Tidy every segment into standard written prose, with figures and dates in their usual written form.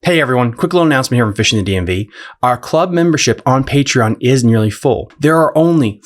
Hey everyone, quick little announcement here from Fishing the DMV. Our club membership on Patreon is nearly full. There are only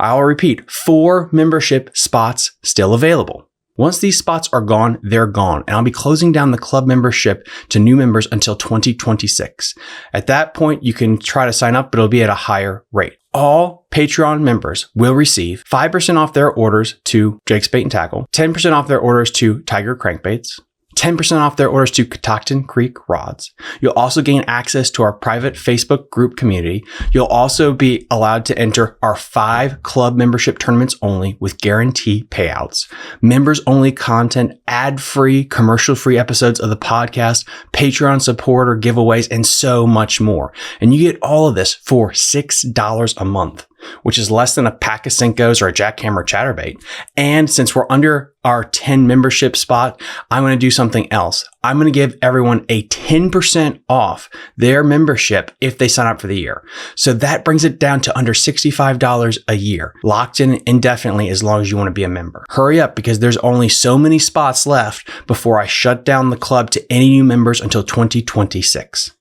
I'll repeat, four membership spots still available. Once these spots are gone, they're gone, and I'll be closing down the club membership to new members until 2026. At that point, you can try to sign up, but it'll be at a higher rate. All Patreon members will receive 5% off their orders to Jake's Bait and Tackle, 10% off their orders to Tiger Crankbaits, 10% off their orders to Catoctin Creek Rods. You'll also gain access to our private Facebook group community. You'll also be allowed to enter our 5 club membership tournaments only with guarantee payouts, members only content, ad-free, commercial-free episodes of the podcast, Patreon supporter giveaways, and so much more. And you get all of this for $6 a month, which is less than a pack of Cincos or a jackhammer chatterbait. And since we're under our 10 membership spot, I'm going to do something else. I'm going to give everyone a 10% off their membership if they sign up for the year. So that brings it down to under $65 a year, locked in indefinitely as long as you want to be a member. Hurry up because there's only so many spots left before I shut down the club to any new members until 2026.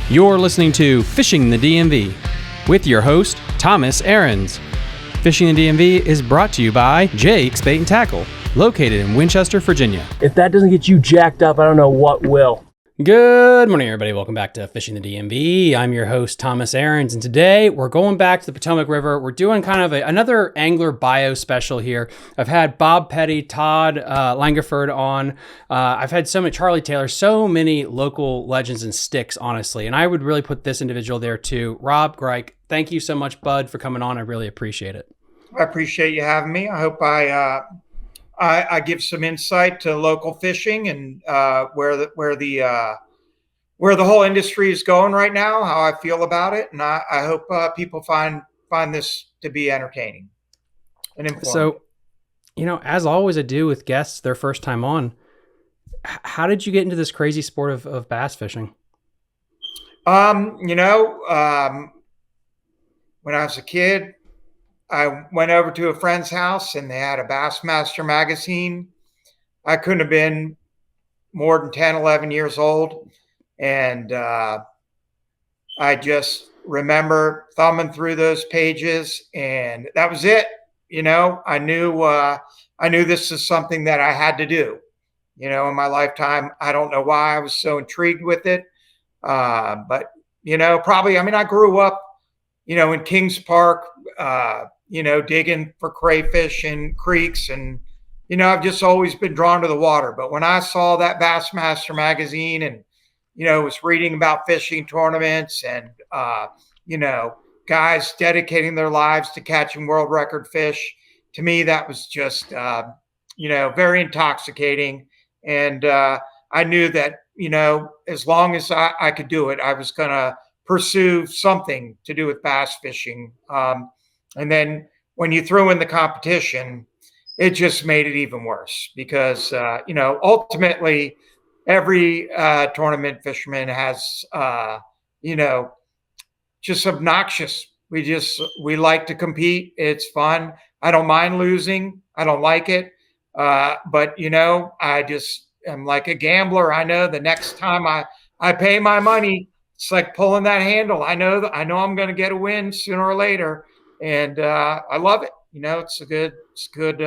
You're listening to Fishing the DMV with your host, Thomas Ahrens. Fishing the DMV is brought to you by Jake's Bait and Tackle, located in Winchester, Virginia. If that doesn't get you jacked up, I don't know what will. Good morning, everybody. Welcome back to Fishing the DMV. I'm your host, Thomas Ahrens, and today we're going back to the Potomac River. We're doing kind of another angler bio special here. I've had Bob Petty, Todd Langeford on. I've had Charlie Taylor, so many local legends and sticks, honestly, and I would really put this individual there too. Rob Grike, thank you so much, bud, for coming on. I really appreciate it. I appreciate you having me. I hope I give some insight to local fishing and where the whole industry is going right now, how I feel about it, and I hope people find this to be entertaining and informative. So, as always, I do with guests their first time on. How did you get into this crazy sport of bass fishing? When I was a kid, I went over to a friend's house and they had a Bassmaster magazine. I couldn't have been more than 10, 11 years old. And I just remember thumbing through those pages and that was it. I knew this is something that I had to do, in my lifetime. I don't know why I was so intrigued with it. But, probably, I grew up, in Kings Park, digging for crayfish in creeks. And, I've just always been drawn to the water. But when I saw that Bassmaster magazine and, was reading about fishing tournaments and, guys dedicating their lives to catching world record fish, to me, that was just, very intoxicating. And I knew that, as long as I could do it, I was going to pursue something to do with bass fishing. And then when you threw in the competition, it just made it even worse because, ultimately every tournament fisherman has, just obnoxious. We like to compete. It's fun. I don't mind losing. I don't like it. But, I'm like a gambler. I know the next time I pay my money, it's like pulling that handle. I know I'm going to get a win sooner or later. And I love it. It's good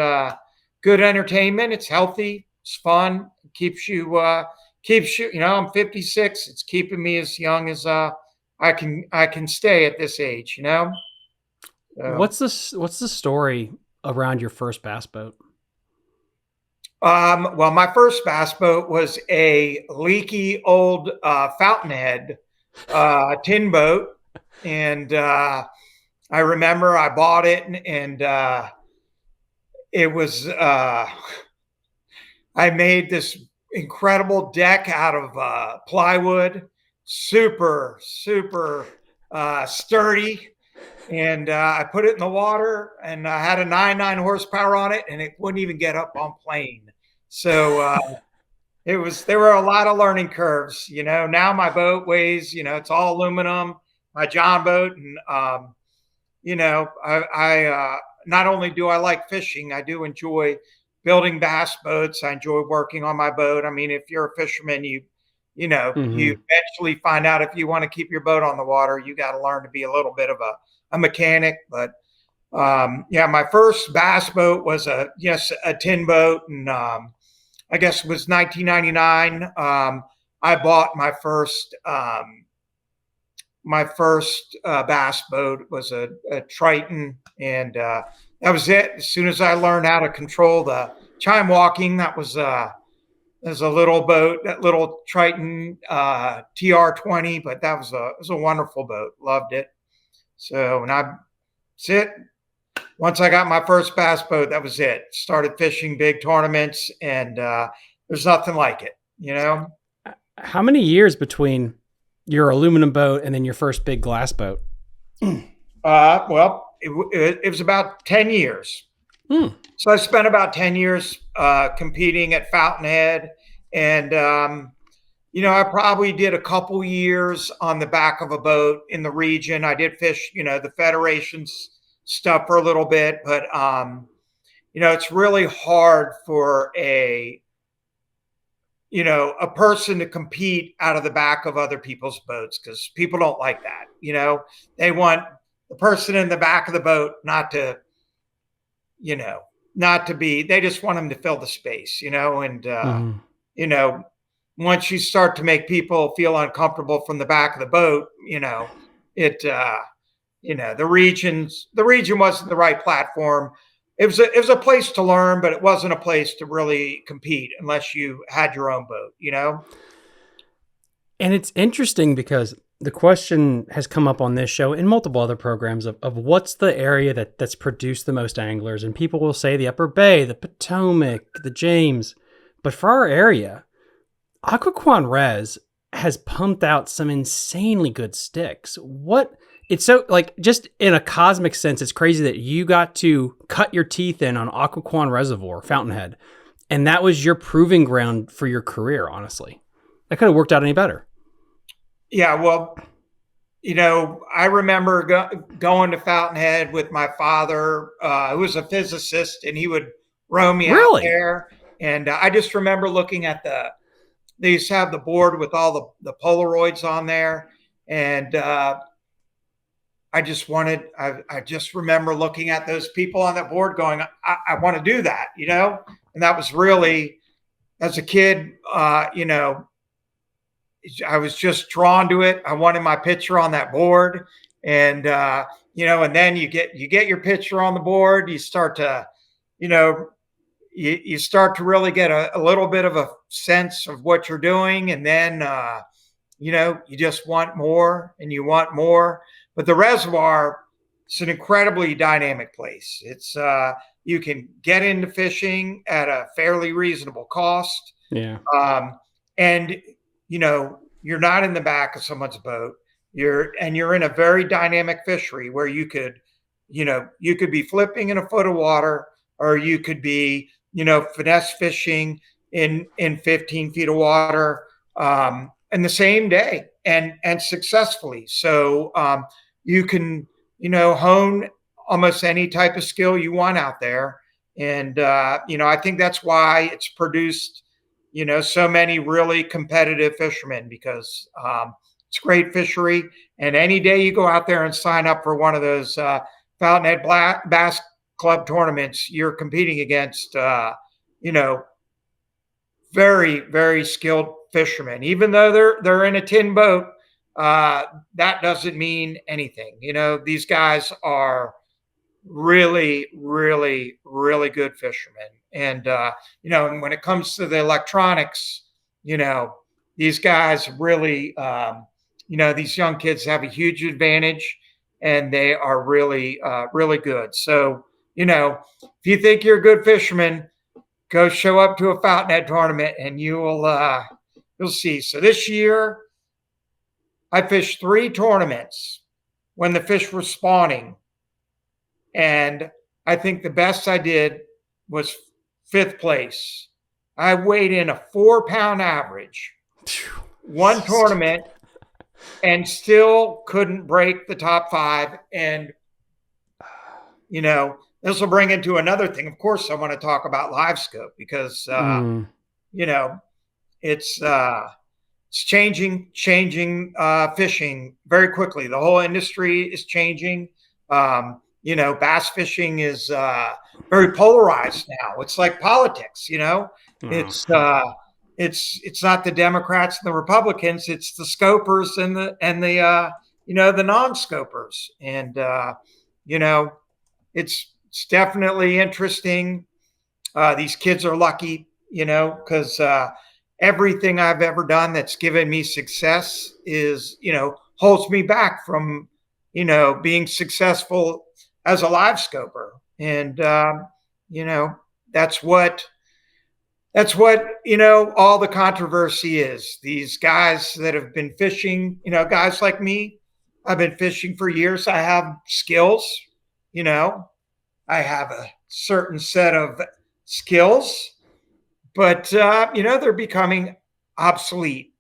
entertainment. It's healthy. It's fun. It keeps you, I'm 56. It's keeping me as young as I can stay at this age, So. What's the story around your first bass boat? Well, my first bass boat was a leaky old fountainhead tin boat. And I remember I bought it and it was, I made this incredible deck out of plywood, super sturdy. And I put it in the water and I had a 9 horsepower on it and it wouldn't even get up on plane. So there were a lot of learning curves, now my boat weighs, it's all aluminum, my John boat. And, I not only do I like fishing, I do enjoy building bass boats. I enjoy working on my boat. If you're a fisherman, you eventually find out if you want to keep your boat on the water, you got to learn to be a little bit of a mechanic. But my first bass boat was a tin boat, and I guess it was 1999. I bought my first bass boat was a Triton, and that was it. As soon as I learned how to control the chime walking, that was there's a little boat, that little Triton TR20, but it was a wonderful boat. Loved it. So, that's it. Once I got my first bass boat, that was it. Started fishing big tournaments, and there's nothing like it, How many years between your aluminum boat and then your first big glass boat? Well, it was about 10 years. So I spent about 10 years competing at Fountainhead, and I probably did a couple years on the back of a boat in the region. I did fish, the Federation's stuff for a little bit, but it's really hard for a person to compete out of the back of other people's boats, because people don't like that. They want the person in the back of the boat not to be, they just want them to fill the space, and, once you start to make people feel uncomfortable from the back of the boat, the region wasn't the right platform. It was a place to learn, but it wasn't a place to really compete unless you had your own boat, And it's interesting because the question has come up on this show in multiple other programs of what's the area that's produced the most anglers. And people will say the Upper Bay, the Potomac, the James. But for our area, Aquia Res has pumped out some insanely good sticks. It's so, like, just in a cosmic sense, it's crazy that you got to cut your teeth in on Aquia Reservoir, Fountainhead. And that was your proving ground for your career, honestly. That could have worked out any better. Yeah, well, I remember going to Fountainhead with my father, who was a physicist, and he would row me out there. And I just remember looking at they used to have the board with all the Polaroids on there. And I just remember looking at those people on that board going, I want to do that, And that was really, as a kid, I was just drawn to it. I wanted my picture on that board, and and then you get your picture on the board. You start to, you start to really get a little bit of a sense of what you're doing, and then you just want more and you want more. But the reservoir, it's an incredibly dynamic place. It's you can get into fishing at a fairly reasonable cost. Yeah. And you're not in the back of someone's boat. You're in a very dynamic fishery where you could be flipping in a foot of water, or you could be, finesse fishing in 15 feet of water in the same day and successfully. So you can, hone almost any type of skill you want out there. And, I think that's why it's produced so many really competitive fishermen, because it's a great fishery. And any day you go out there and sign up for one of those Fountainhead Bass Club tournaments, you're competing against, very, very skilled fishermen. Even though they're in a tin boat, that doesn't mean anything. These guys are really, really, really good fishermen. And, and when it comes to the electronics, these guys really, these young kids have a huge advantage, and they are really, really good. So, if you think you're a good fisherman, go show up to a Fountainhead tournament and you'll see. So this year I fished 3 tournaments when the fish were spawning. And I think the best I did was 5th place. I weighed in a 4-pound average, one tournament, and still couldn't break the top 5. And, this will bring into another thing. Of course, I want to talk about live scope, because, it's it's changing fishing very quickly. The whole industry is changing. Bass fishing is very polarized now. It's like politics. It's not the Democrats and the Republicans. It's the scopers and the the non-scopers. And it's definitely interesting. These kids are lucky, because everything I've ever done that's given me success is, holds me back from, being successful as a live scoper. And, that's what, all the controversy is. These guys that have been fishing, guys like me, I've been fishing for years. I have skills, I have a certain set of skills, but they're becoming obsolete,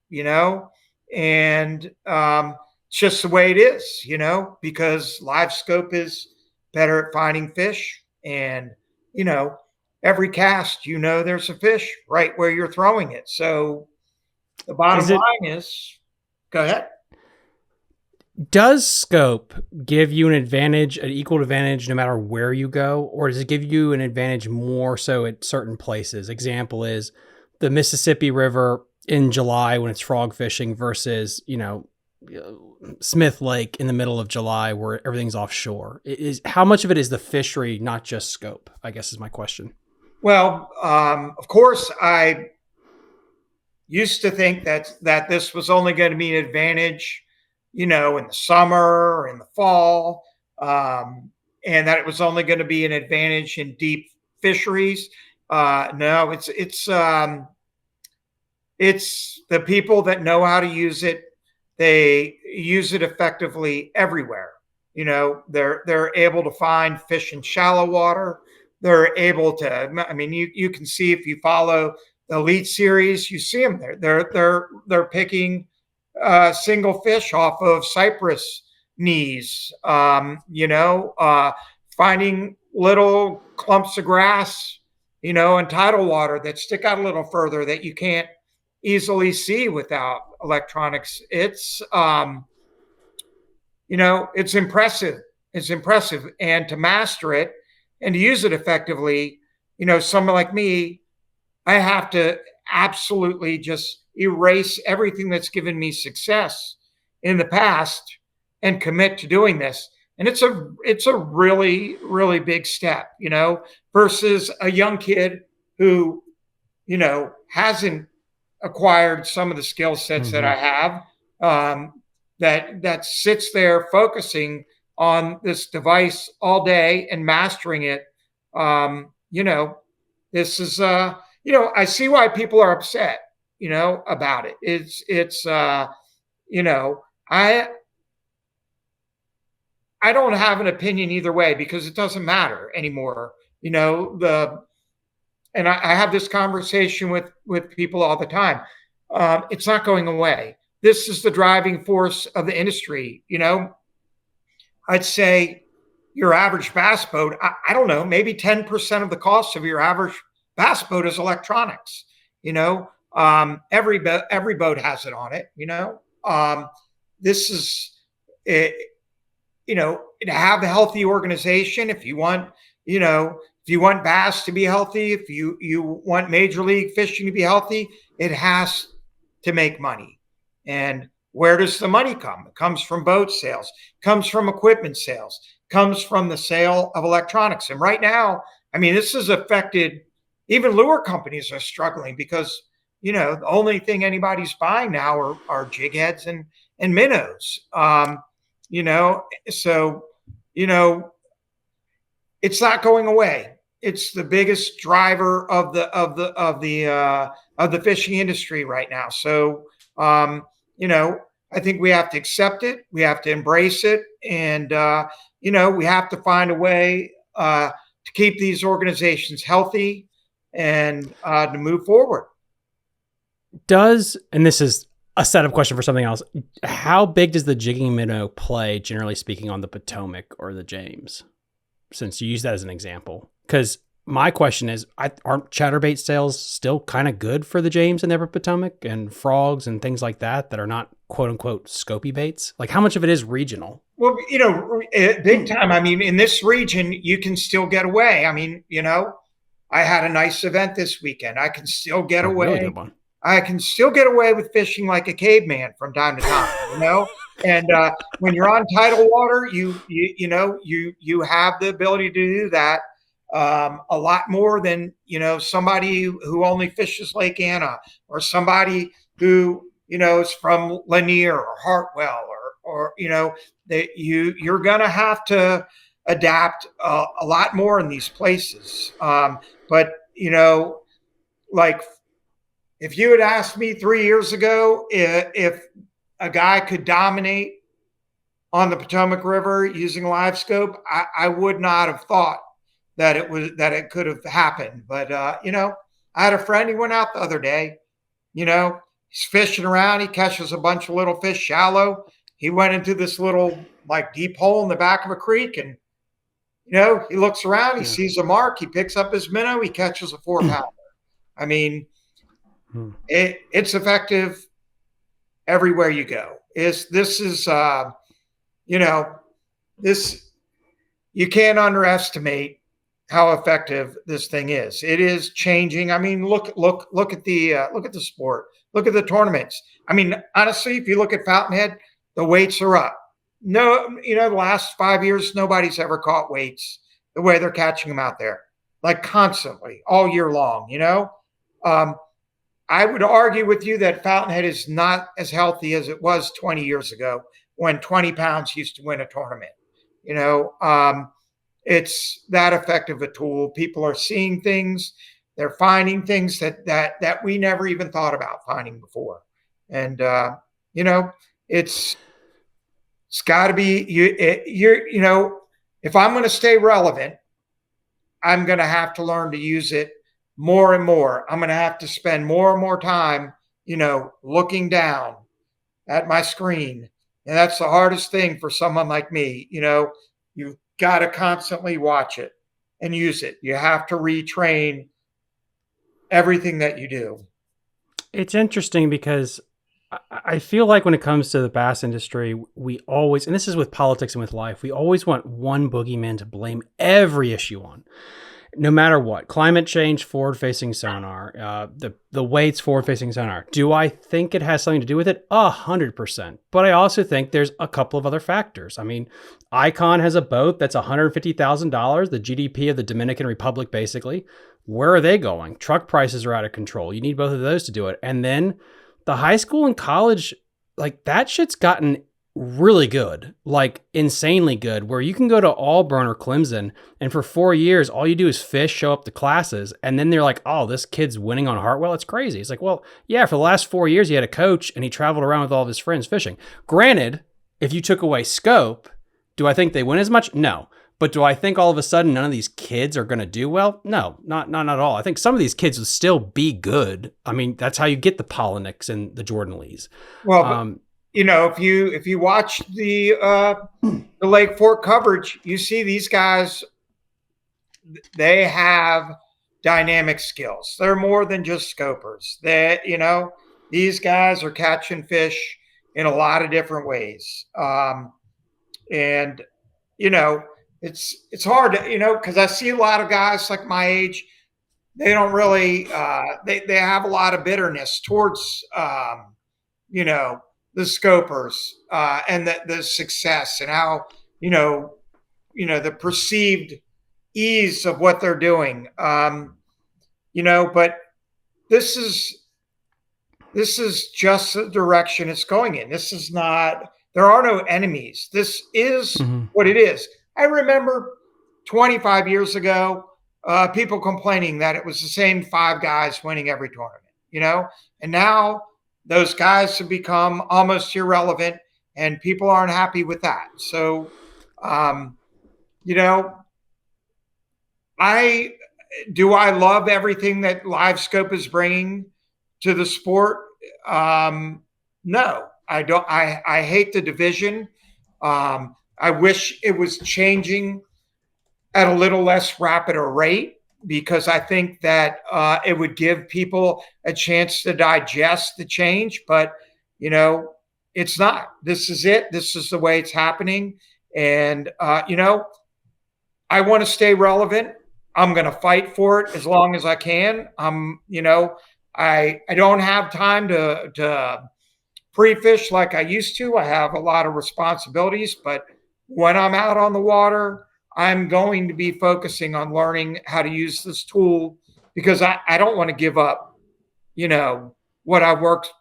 and it's just the way it is, because live scope is better at finding fish, and every cast, there's a fish right where you're throwing it. So the bottom line is, go ahead. Does scope give you an advantage, an equal advantage, no matter where you go, or does it give you an advantage more so at certain places? Example is the Mississippi River in July when it's frog fishing versus, Smith Lake in the middle of July where everything's offshore. How much of it is the fishery, not just scope, I guess is my question. Well, of course, I used to think that this was only going to be an advantage in the summer or in the fall, and that it was only going to be an advantage in deep fisheries. No, it's the people that know how to use it. They use it effectively everywhere. They're able to find fish in shallow water. They're able to. I mean, you can see if you follow the Elite Series, you see them there. They're picking single fish off of cypress knees, finding little clumps of grass, in tidal water that stick out a little further that you can't easily see without electronics. It's, it's impressive. It's impressive. And to master it and to use it effectively, someone like me, I have to absolutely just erase everything that's given me success in the past and commit to doing this. And it's a really, really big step, versus a young kid who, hasn't acquired some of the skill sets that I have, that sits there focusing on this device all day and mastering it. This is, I see why people are upset, about it. It's I don't have an opinion either way because it doesn't matter anymore. And I have this conversation with people all the time. It's not going away. This is the driving force of the industry. I'd say your average bass boat, I don't know, maybe 10% of the cost of your average bass boat is electronics. Every boat has it on it. This is it. To have a healthy organization. If you want, if you want bass to be healthy, if you want Major League Fishing to be healthy, it has to make money. And where does the money come? It comes from boat sales, comes from equipment sales, comes from the sale of electronics. And right now, this has affected, even lure companies are struggling because, the only thing anybody's buying now are jig heads and minnows. So, it's not going away. It's the biggest driver of the fishing industry right now. So, I think we have to accept it. We have to embrace it. And, we have to find a way to keep these organizations healthy and to move forward. And this is a setup question for something else. How big does the jigging minnow play, generally speaking, on the Potomac or the James? Since you use that as an example, because my question is, aren't chatterbait sales still kind of good for the James and the Upper Potomac and frogs and things like that are not quote unquote scopy baits? Like how much of it is regional? Well, big time. I mean, in this region, you can still get away. I mean, I had a nice event this weekend. I can still get away. Really good one. I can still get away with fishing like a caveman from time to time, And when you're on tidal water, you have the ability to do that a lot more than somebody who only fishes Lake Anna, or somebody who is from Lanier or Hartwell, or that you're gonna have to adapt a lot more in these places. But like, if you had asked me 3 years ago if a guy could dominate on the Potomac River using live scope, I would not have thought that it could have happened. But I had a friend, he went out the other day, he's fishing around, he catches a bunch of little fish shallow. He went into this little like deep hole in the back of a creek, and he looks around, he sees a mark, he picks up his minnow, he catches a 4-pounder. I mean, it's effective everywhere you go. You can't underestimate how effective this thing is. It is changing. I mean, look at the sport. Look at the tournaments. I mean, honestly, if you look at Fountainhead, the weights are up. No, the last 5 years, nobody's ever caught weights the way they're catching them out there, like constantly all year long. I would argue with you that Fountainhead is not as healthy as it was 20 years ago, when 20 pounds used to win a tournament. It's that effective a tool. People are seeing things, they're finding things that we never even thought about finding before. And it's got to be if I'm going to stay relevant, I'm going to have to learn to use it more and more. I'm going to have to spend more and more time, looking down at my screen. And that's the hardest thing for someone like me. You've got to constantly watch it and use it. You have to retrain everything that you do. It's interesting because I feel like when it comes to the bass industry, we always, and this is with politics and with life, we always want one boogeyman to blame every issue on. No matter what, climate change, forward facing sonar, the weights, forward facing sonar. Do I think it has something to do with it? 100%. But I also think there's a couple of other factors. I mean, Icon has a boat that's $150,000, the GDP of the Dominican Republic, basically. Where are they going? Truck prices are out of control. You need both of those to do it. And then the high school and college, like that shit's gotten really good, like insanely good, where you can go to Auburn or Clemson and for 4 years, all you do is fish, show up to classes. And then they're like, oh, this kid's winning on Hartwell. It's crazy. It's like, well, yeah, for the last 4 years, he had a coach and he traveled around with all of his friends fishing. Granted, if you took away scope, do I think they win as much? No. But do I think all of a sudden none of these kids are going to do well? No, not at all. I think some of these kids will still be good. I mean, that's how you get the Poliniks and the Jordan Lees. Well, if you watch the Lake Fork coverage, you see these guys, they have dynamic skills. They're more than just scopers. These guys are catching fish in a lot of different ways. It's hard to, because I see a lot of guys like my age, they don't really, they have a lot of bitterness towards, the scopers and the success and how, the perceived ease of what they're doing. But this is just the direction it's going in. This is not, there are no enemies. This is what it is. I remember 25 years ago, people complaining that it was the same 5 guys winning every tournament, and now those guys have become almost irrelevant and people aren't happy with that. So, I love everything that Live Scope is bringing to the sport? No, I don't. I hate the division. I wish it was changing at a little less rapid a rate, because I think that it would give people a chance to digest the change. But, it's not. This is it. This is the way it's happening. And, I want to stay relevant. I'm going to fight for it as long as I can. I don't have time to pre-fish like I used to. I have a lot of responsibilities, but when I'm out on the water, I'm going to be focusing on learning how to use this tool, because I don't want to give up, what I worked,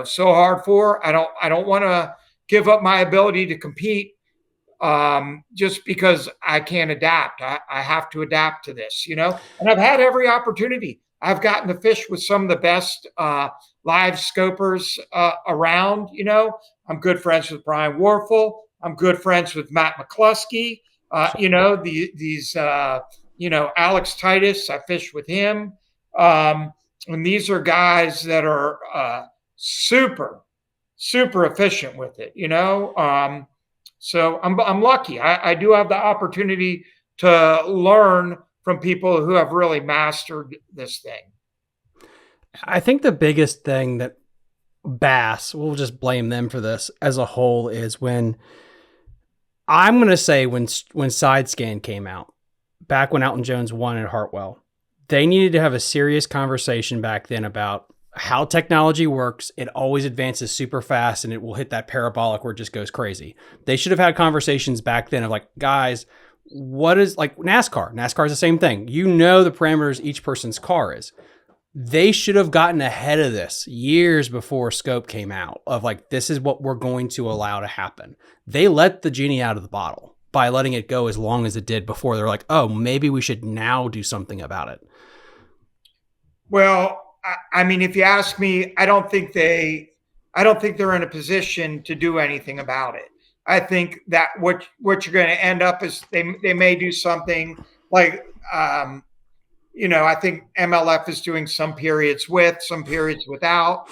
so hard for. I don't want to give up my ability to compete just because I can't adapt. I have to adapt to this, and I've had every opportunity. I've gotten to fish with some of the best live scopers around. I'm good friends with Brian Warfel. I'm good friends with Matt McCluskey. These Alex Titus, I fished with him. And these are guys that are super, super efficient with it, So I'm lucky. I do have the opportunity to learn from people who have really mastered this thing. I think the biggest thing that bass, we'll just blame them for this as a whole, is when side scan came out, back when Alton Jones won at Hartwell, they needed to have a serious conversation back then about how technology works. It always advances super fast and it will hit that parabolic where it just goes crazy. They should have had conversations back then of like, guys, what is like NASCAR? NASCAR is the same thing. The parameters each person's car is. They should have gotten ahead of this years before scope came out of like, this is what we're going to allow to happen. They let the genie out of the bottle by letting it go as long as it did before they're like, oh, maybe we should now do something about it. Well, I mean, if you ask me, I don't think they're in a position to do anything about it. I think that what you're going to end up is they may do something like, I think MLF is doing some periods with, some periods without,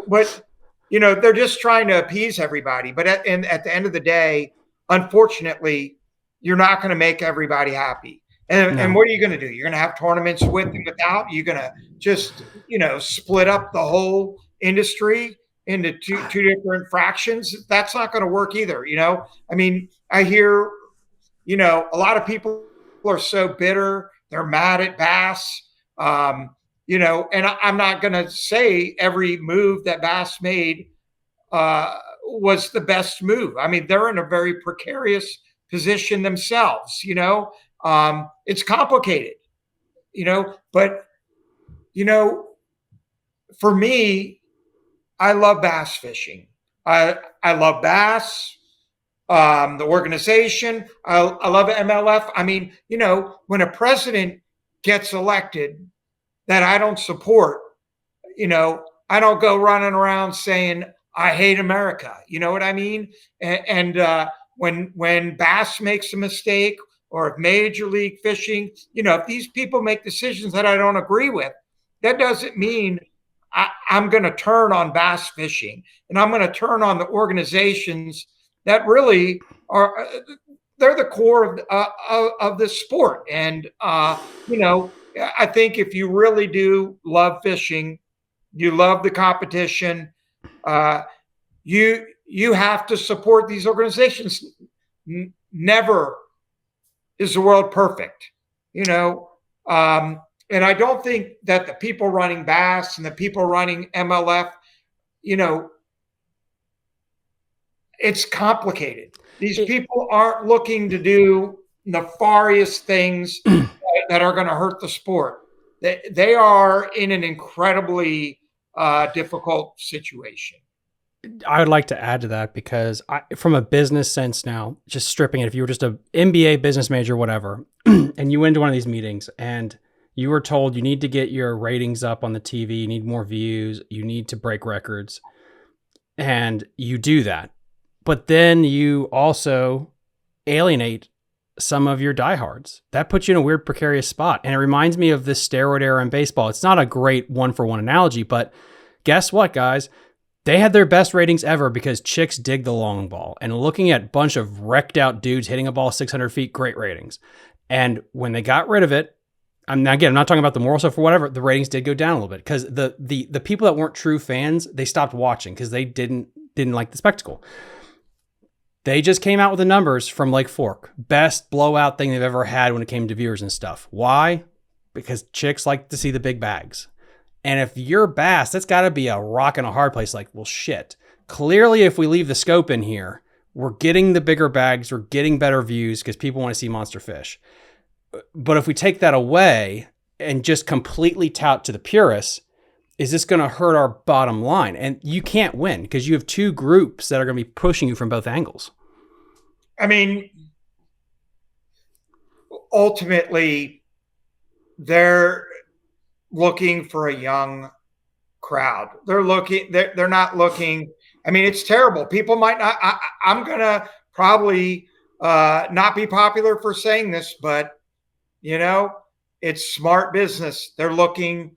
but, they're just trying to appease everybody. But at the end of the day, unfortunately, you're not going to make everybody happy. And what are you going to do? You're going to have tournaments with and without. You're going to just, split up the whole industry into two different fractions. That's not going to work either. I mean, I hear, a lot of people are so bitter. They're mad at Bass. And I'm not going to say every move that Bass made was the best move. I mean, they're in a very precarious position themselves, it's complicated, but, for me, I love bass fishing. I love Bass, the organization. I love MLF. I mean, when a president gets elected that I don't support, I don't go running around saying, I hate America. You know what I mean? And when Bass makes a mistake, or if Major League Fishing, if these people make decisions that I don't agree with, that doesn't mean I'm going to turn on bass fishing, and I'm going to turn on the organizations that really are, they're the core of the sport. And, I think if you really do love fishing, you love the competition, you have to support these organizations. Never is the world perfect, and I don't think that the people running Bass and the people running MLF, it's complicated. These people aren't looking to do nefarious things that are going to hurt the sport. They are in an incredibly difficult situation. I would like to add to that because from a business sense now, just stripping it, if you were just an MBA business major, whatever, and you went to one of these meetings and you were told you need to get your ratings up on the TV, you need more views, you need to break records, and you do that. But then you also alienate some of your diehards. That puts you in a weird precarious spot. And it reminds me of this steroid era in baseball. It's not a great one-for-one analogy, but guess what, guys? They had their best ratings ever because chicks dig the long ball. And looking at a bunch of wrecked out dudes hitting a ball 600 feet, great ratings. And when they got rid of it, I'm not talking about the moral stuff or whatever. The ratings did go down a little bit because the people that weren't true fans, they stopped watching because they didn't like the spectacle. They just came out with the numbers from Lake Fork. Best blowout thing they've ever had when it came to viewers and stuff. Why? Because chicks like to see the big bags. And if you're bass, that's got to be a rock and a hard place. Like, well, shit. Clearly, if we leave the scope in here, we're getting the bigger bags. We're getting better views because people want to see monster fish. But if we take that away and just completely tout to the purists, is this going to hurt our bottom line? And you can't win because you have two groups that are going to be pushing you from both angles. I mean, ultimately, they're looking for a young crowd. They're not looking. I mean, it's terrible. People might not. I'm going to probably not be popular for saying this, but it's smart business. They're looking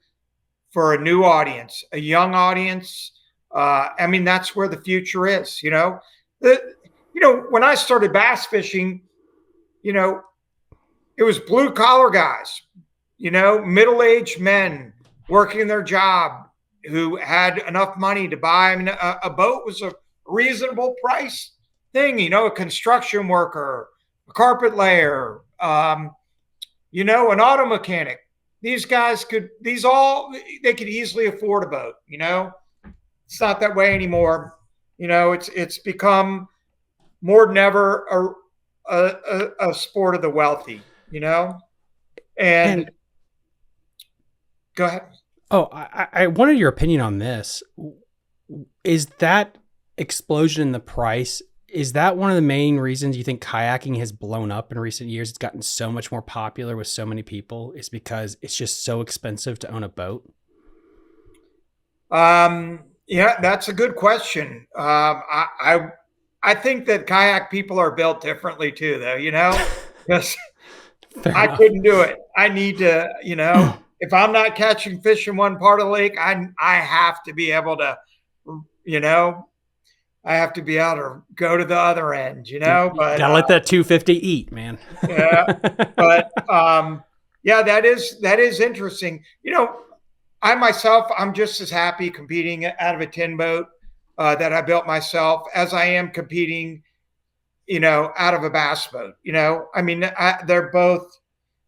for a new audience, a young audience. I mean, that's where the future is. When I started bass fishing, it was blue collar guys, middle-aged men working their job who had enough money to buy. I mean, a boat was a reasonable price thing, a construction worker, a carpet layer, an auto mechanic. These guys they could easily afford a boat, It's not that way anymore. It's become more than ever a sport of the wealthy, and go ahead. Oh, I wanted your opinion on this. Is that explosion in the price, is that one of the main reasons you think kayaking has blown up in recent years? It's gotten so much more popular with so many people, is because it's just so expensive to own a boat? Yeah, that's a good question. I think that kayak people are built differently too, though, because I couldn't do it. I need to, if I'm not catching fish in one part of the lake, I have to be able to, I have to be able to go to the other end, but gotta let that 250 eat, man. Yeah. But, yeah, that is interesting. I myself, I'm just as happy competing out of a tin boat that I built myself as I am competing, out of a bass boat. I mean, they're both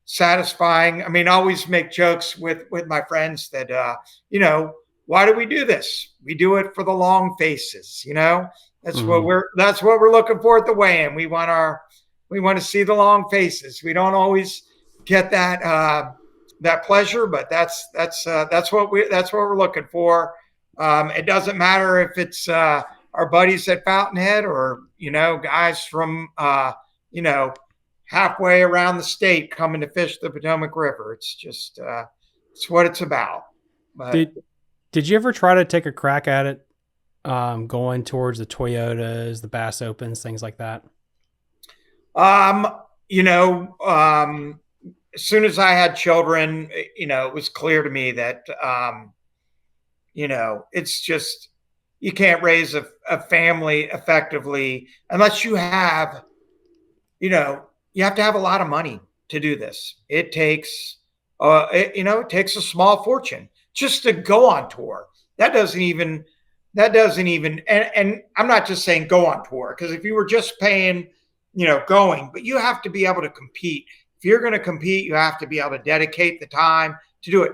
satisfying. I mean, I always make jokes with my friends that, why do we do this? We do it for the long faces. That's what we're looking for at the weigh-in. We want to see the long faces. We don't always get that pleasure, but that's what we're looking for. It doesn't matter if it's our buddies at Fountainhead or guys from halfway around the state coming to fish the Potomac River. It's just it's what it's about. But, did you ever try to take a crack at it, going towards the Toyotas, the Bass Opens, things like that? As soon as I had children, it was clear to me that, it's just, you can't raise a family effectively unless you have, you have to have a lot of money to do this. It takes, it takes a small fortune just to go on tour. That doesn't even, and I'm not just saying go on tour, because if you were just paying, going, but you have to be able to compete. If you're going to compete, you have to be able to dedicate the time to do it.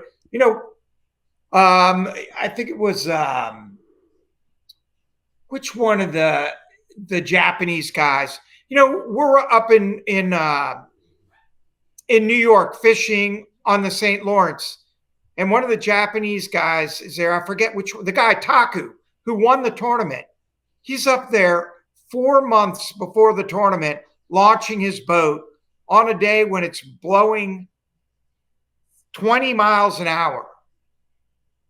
I think it was which one of the Japanese guys? We're up in New York fishing on the St. Lawrence, and one of the Japanese guys is there. I forget the guy Taku, who won the tournament. He's up there 4 months before the tournament, launching his boat on a day when it's blowing 20 miles an hour,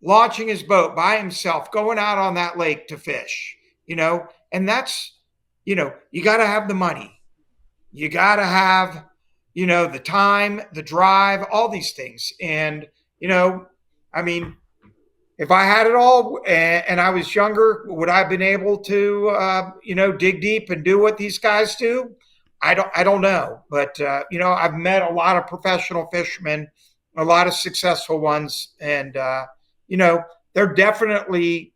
launching his boat by himself, going out on that lake to fish, and that's, you got to have the money. You got to have, the time, the drive, all these things. And, I mean, if I had it all and I was younger, would I have been able to, dig deep and do what these guys do? I don't know. But, I've met a lot of professional fishermen a lot of successful ones. And, they're definitely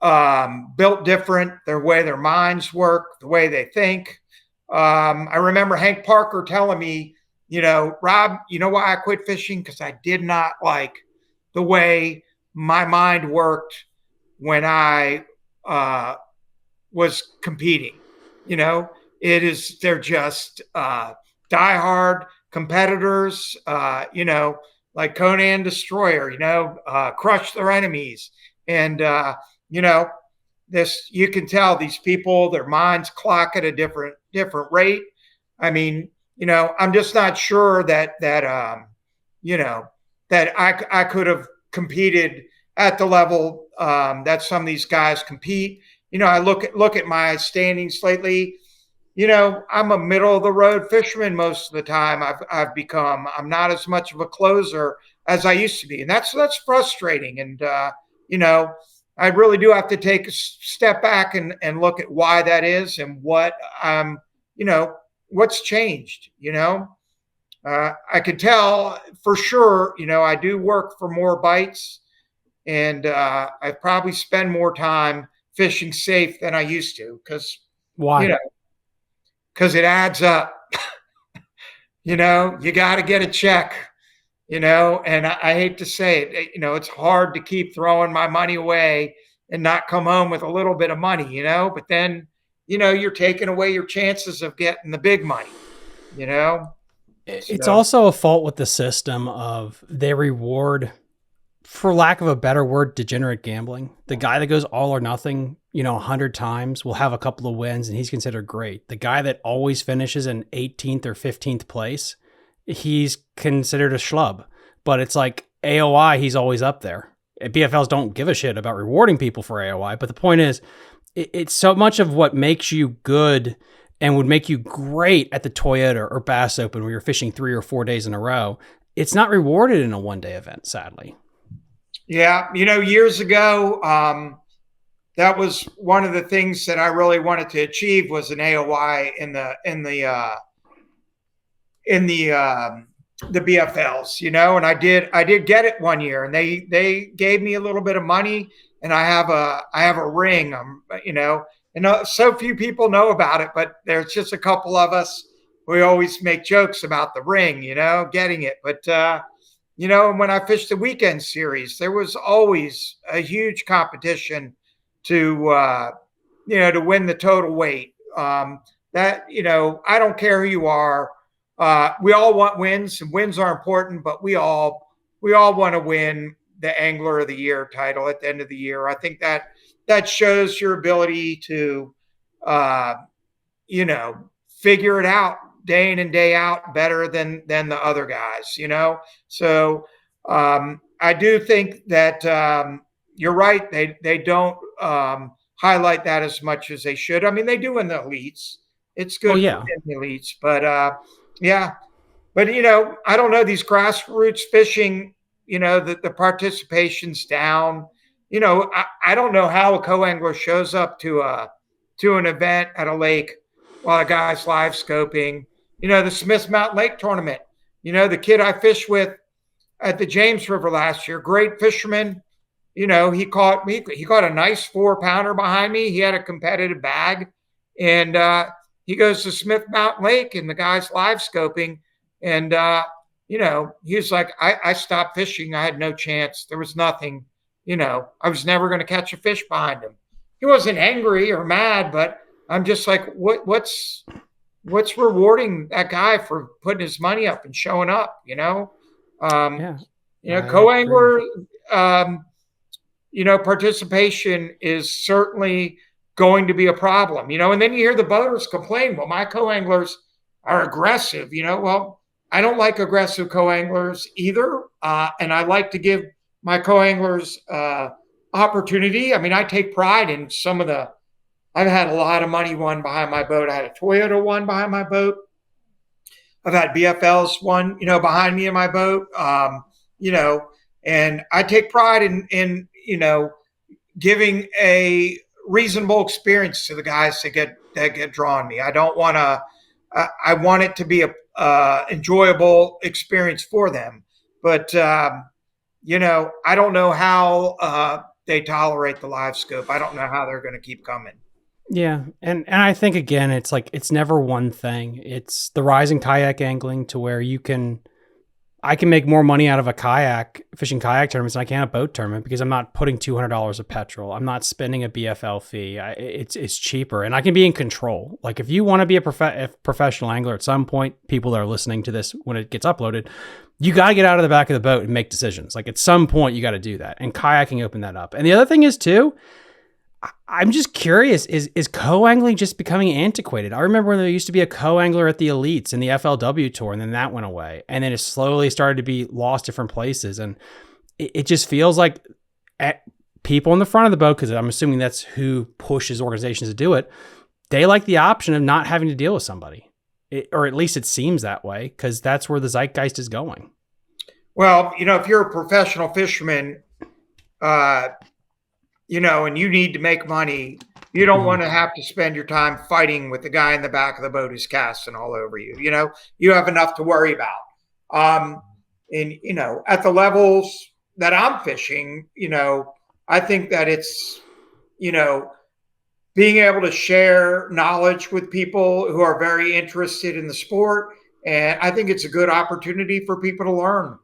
built different, their way their minds work, the way they think. I remember Hank Parker telling me, Rob, you know why I quit fishing? Because I did not like the way my mind worked when I was competing. They're just diehard competitors, like Conan Destroyer, crush their enemies. And, you can tell these people, their minds clock at a different rate. I mean, I'm just not sure that I could have competed at the level that some of these guys compete. I look at my standings lately. I'm a middle of the road fisherman most of the time. I'm not as much of a closer as I used to be, and that's frustrating. And I really do have to take a step back and look at why that is and what what's changed. I could tell for sure. I do work for more bites, and I probably spend more time fishing safe than I used to. Because why? Because it adds up. You got to get a check. And I hate to say it, it's hard to keep throwing my money away and not come home with a little bit of money, but then, you're taking away your chances of getting the big money, It's also a fault with the system of they reward, for lack of a better word, degenerate gambling. The guy that goes all or nothing, 100 times will have a couple of wins and he's considered great. The guy that always finishes in 18th or 15th place, he's considered a schlub. But it's like AOI, he's always up there. BFLs don't give a shit about rewarding people for AOI. But the point is, it's so much of what makes you good and would make you great at the Toyota or Bass Open where you're fishing 3 or 4 days in a row. It's not rewarded in a one-day event, sadly. Yeah. Years ago, that was one of the things that I really wanted to achieve was an AOI in the BFLs, and I did get it one year, and they gave me a little bit of money, and I have a ring, and so few people know about it, but there's just a couple of us. We always make jokes about the ring, getting it. But, when I fished the weekend series, there was always a huge competition to win the total weight. I don't care who you are. We all want wins, and wins are important, but we all want to win the Angler of the Year title at the end of the year. I think that shows your ability to, figure it out day in and day out better than the other guys, So I do think that you're right. They don't highlight that as much as they should. I mean, they do in the elites. It's good in the elites, but yeah. But, I don't know, these grassroots fishing, the participation's down. I don't know how a co-angler shows up to an event at a lake while a guy's live scoping. The Smith Mountain Lake tournament, the kid I fished with at the James River last year, great fisherman. He caught a nice 4-pounder behind me. He had a competitive bag, and he goes to Smith Mountain Lake, and the guy's live scoping, and he was like, I stopped fishing. I had no chance. There was nothing. I was never going to catch a fish behind him. He wasn't angry or mad, but I'm just like, what's rewarding that guy for putting his money up and showing up? Co-angler, participation is certainly going to be a problem, and then you hear the boaters complain, well, my co-anglers are aggressive, well, I don't like aggressive co-anglers either. And I like to give my co-anglers opportunity. I mean, I take pride in I've had a lot of money won behind my boat. I had a Toyota won behind my boat. I've had BFLs won, behind me in my boat. And I take pride in giving a reasonable experience to the guys that get drawn me. I don't want to, I want it to be enjoyable experience for them. But, I don't know how they tolerate the live scope. I don't know how they're going to keep coming. Yeah. And I think, again, it's like, it's never one thing. It's the rising kayak angling to where I can make more money out of a fishing kayak tournament than I can a boat tournament, because I'm not putting $200 of petrol. I'm not spending a BFL fee. It's cheaper, and I can be in control. Like, if you want to be a professional angler at some point, people that are listening to this when it gets uploaded, you got to get out of the back of the boat and make decisions. Like, at some point you got to do that, and kayaking opened that up. And the other thing is too, I'm just curious, is co-angling just becoming antiquated? I remember when there used to be a co-angler at the Elites and the FLW Tour, and then that went away. And then it slowly started to be lost different places. And it just feels like people in the front of the boat, because I'm assuming that's who pushes organizations to do it, they like the option of not having to deal with somebody. Or at least it seems that way, because that's where the zeitgeist is going. Well, if you're a professional fisherman, and you need to make money, you don't want to have to spend your time fighting with the guy in the back of the boat who's casting all over you. You have enough to worry about. At the levels that I'm fishing, I think that it's, being able to share knowledge with people who are very interested in the sport. And I think it's a good opportunity for people to learn,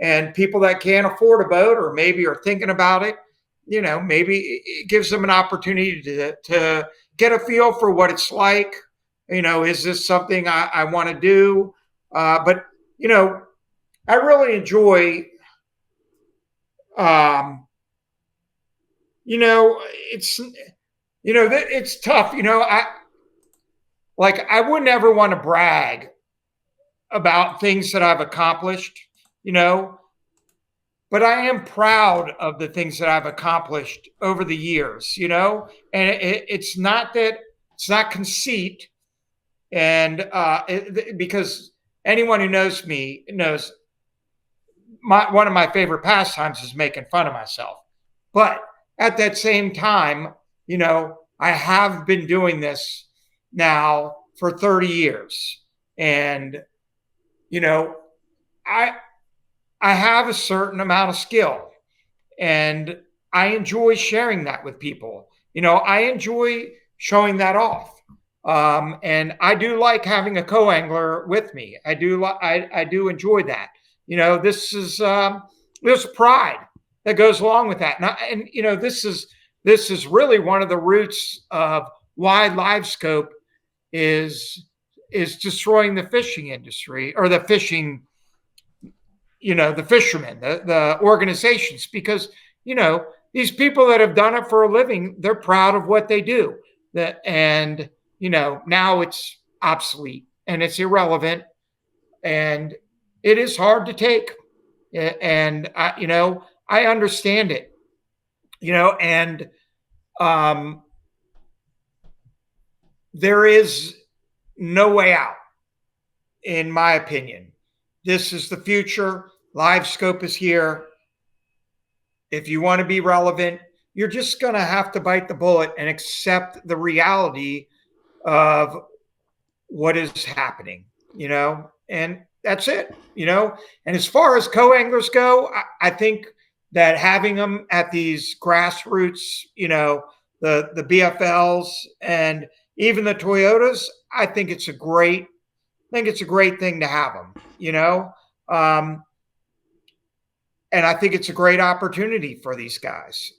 and people that can't afford a boat or maybe are thinking about it, maybe it gives them an opportunity to get a feel for what it's like. Is this something I want to do? But I really enjoy, it's tough. I wouldn't ever want to brag about things that I've accomplished, but I am proud of the things that I've accomplished over the years, and it's not conceit. And because anyone who knows me knows one of my favorite pastimes is making fun of myself. But at that same time, I have been doing this now for 30 years. And, I have a certain amount of skill, and I enjoy sharing that with people. I enjoy showing that off. And I do like having a co-angler with me. I do enjoy that. There's pride that goes along with that. And this is really one of the roots of why live scope is destroying the fishing industry, or the fishing, the fishermen, the organizations, because, these people that have done it for a living, they're proud of what they do. And now it's obsolete and it's irrelevant, and it is hard to take. And I understand it, and there is no way out, in my opinion. This is the future. Live scope is here. If you want to be relevant, you're just going to have to bite the bullet and accept the reality of what is happening, and that's it, And as far as co-anglers go, I think that having them at these grassroots, the BFLs and even the Toyotas, I think it's a great thing to have them, and I think it's a great opportunity for these guys,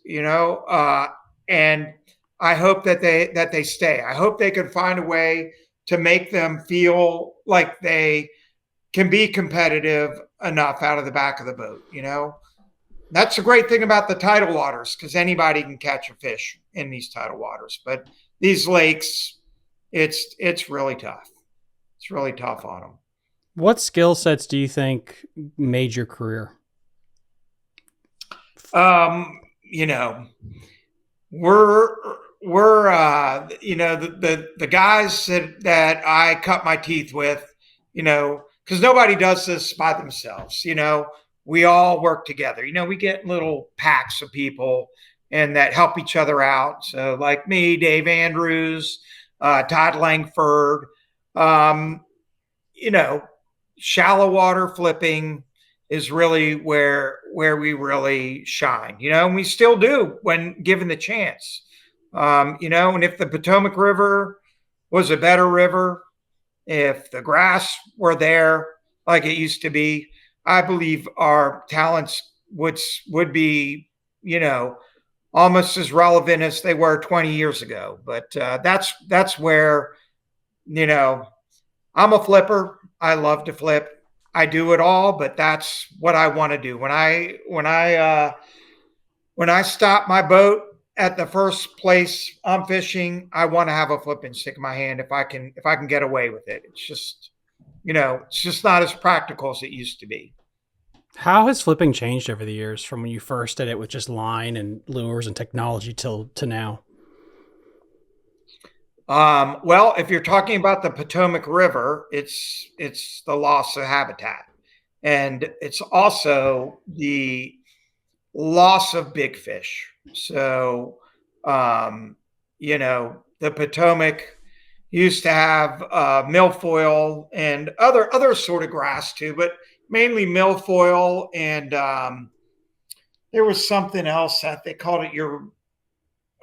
and I hope that they stay. I hope they can find a way to make them feel like they can be competitive enough out of the back of the boat, That's the great thing about the tidal waters, because anybody can catch a fish in these tidal waters. But these lakes, it's really tough. It's really tough on them. What skill sets do you think made your career? We're the guys that I cut my teeth with, because nobody does this by themselves. We all work together. We get little packs of people and that help each other out. So like me, Dave Andrews, Todd Langford, shallow water flipping is really where we really shine, and we still do when given the chance. And if the Potomac River was a better river, if the grass were there like it used to be, I believe our talents would be, almost as relevant as they were 20 years ago. But that's where, I'm a flipper. I love to flip. I do it all, but that's what I want to do. When I stop my boat at the first place I'm fishing, I want to have a flipping stick in my hand if I can get away with it. It's just, it's just not as practical as it used to be. How has flipping changed over the years from when you first did it with just line and lures and technology to now? Well, if you're talking about the Potomac River, it's the loss of habitat, and it's also the loss of big fish. So, the Potomac used to have milfoil and other sort of grass too, but mainly milfoil, and there was something else that they called it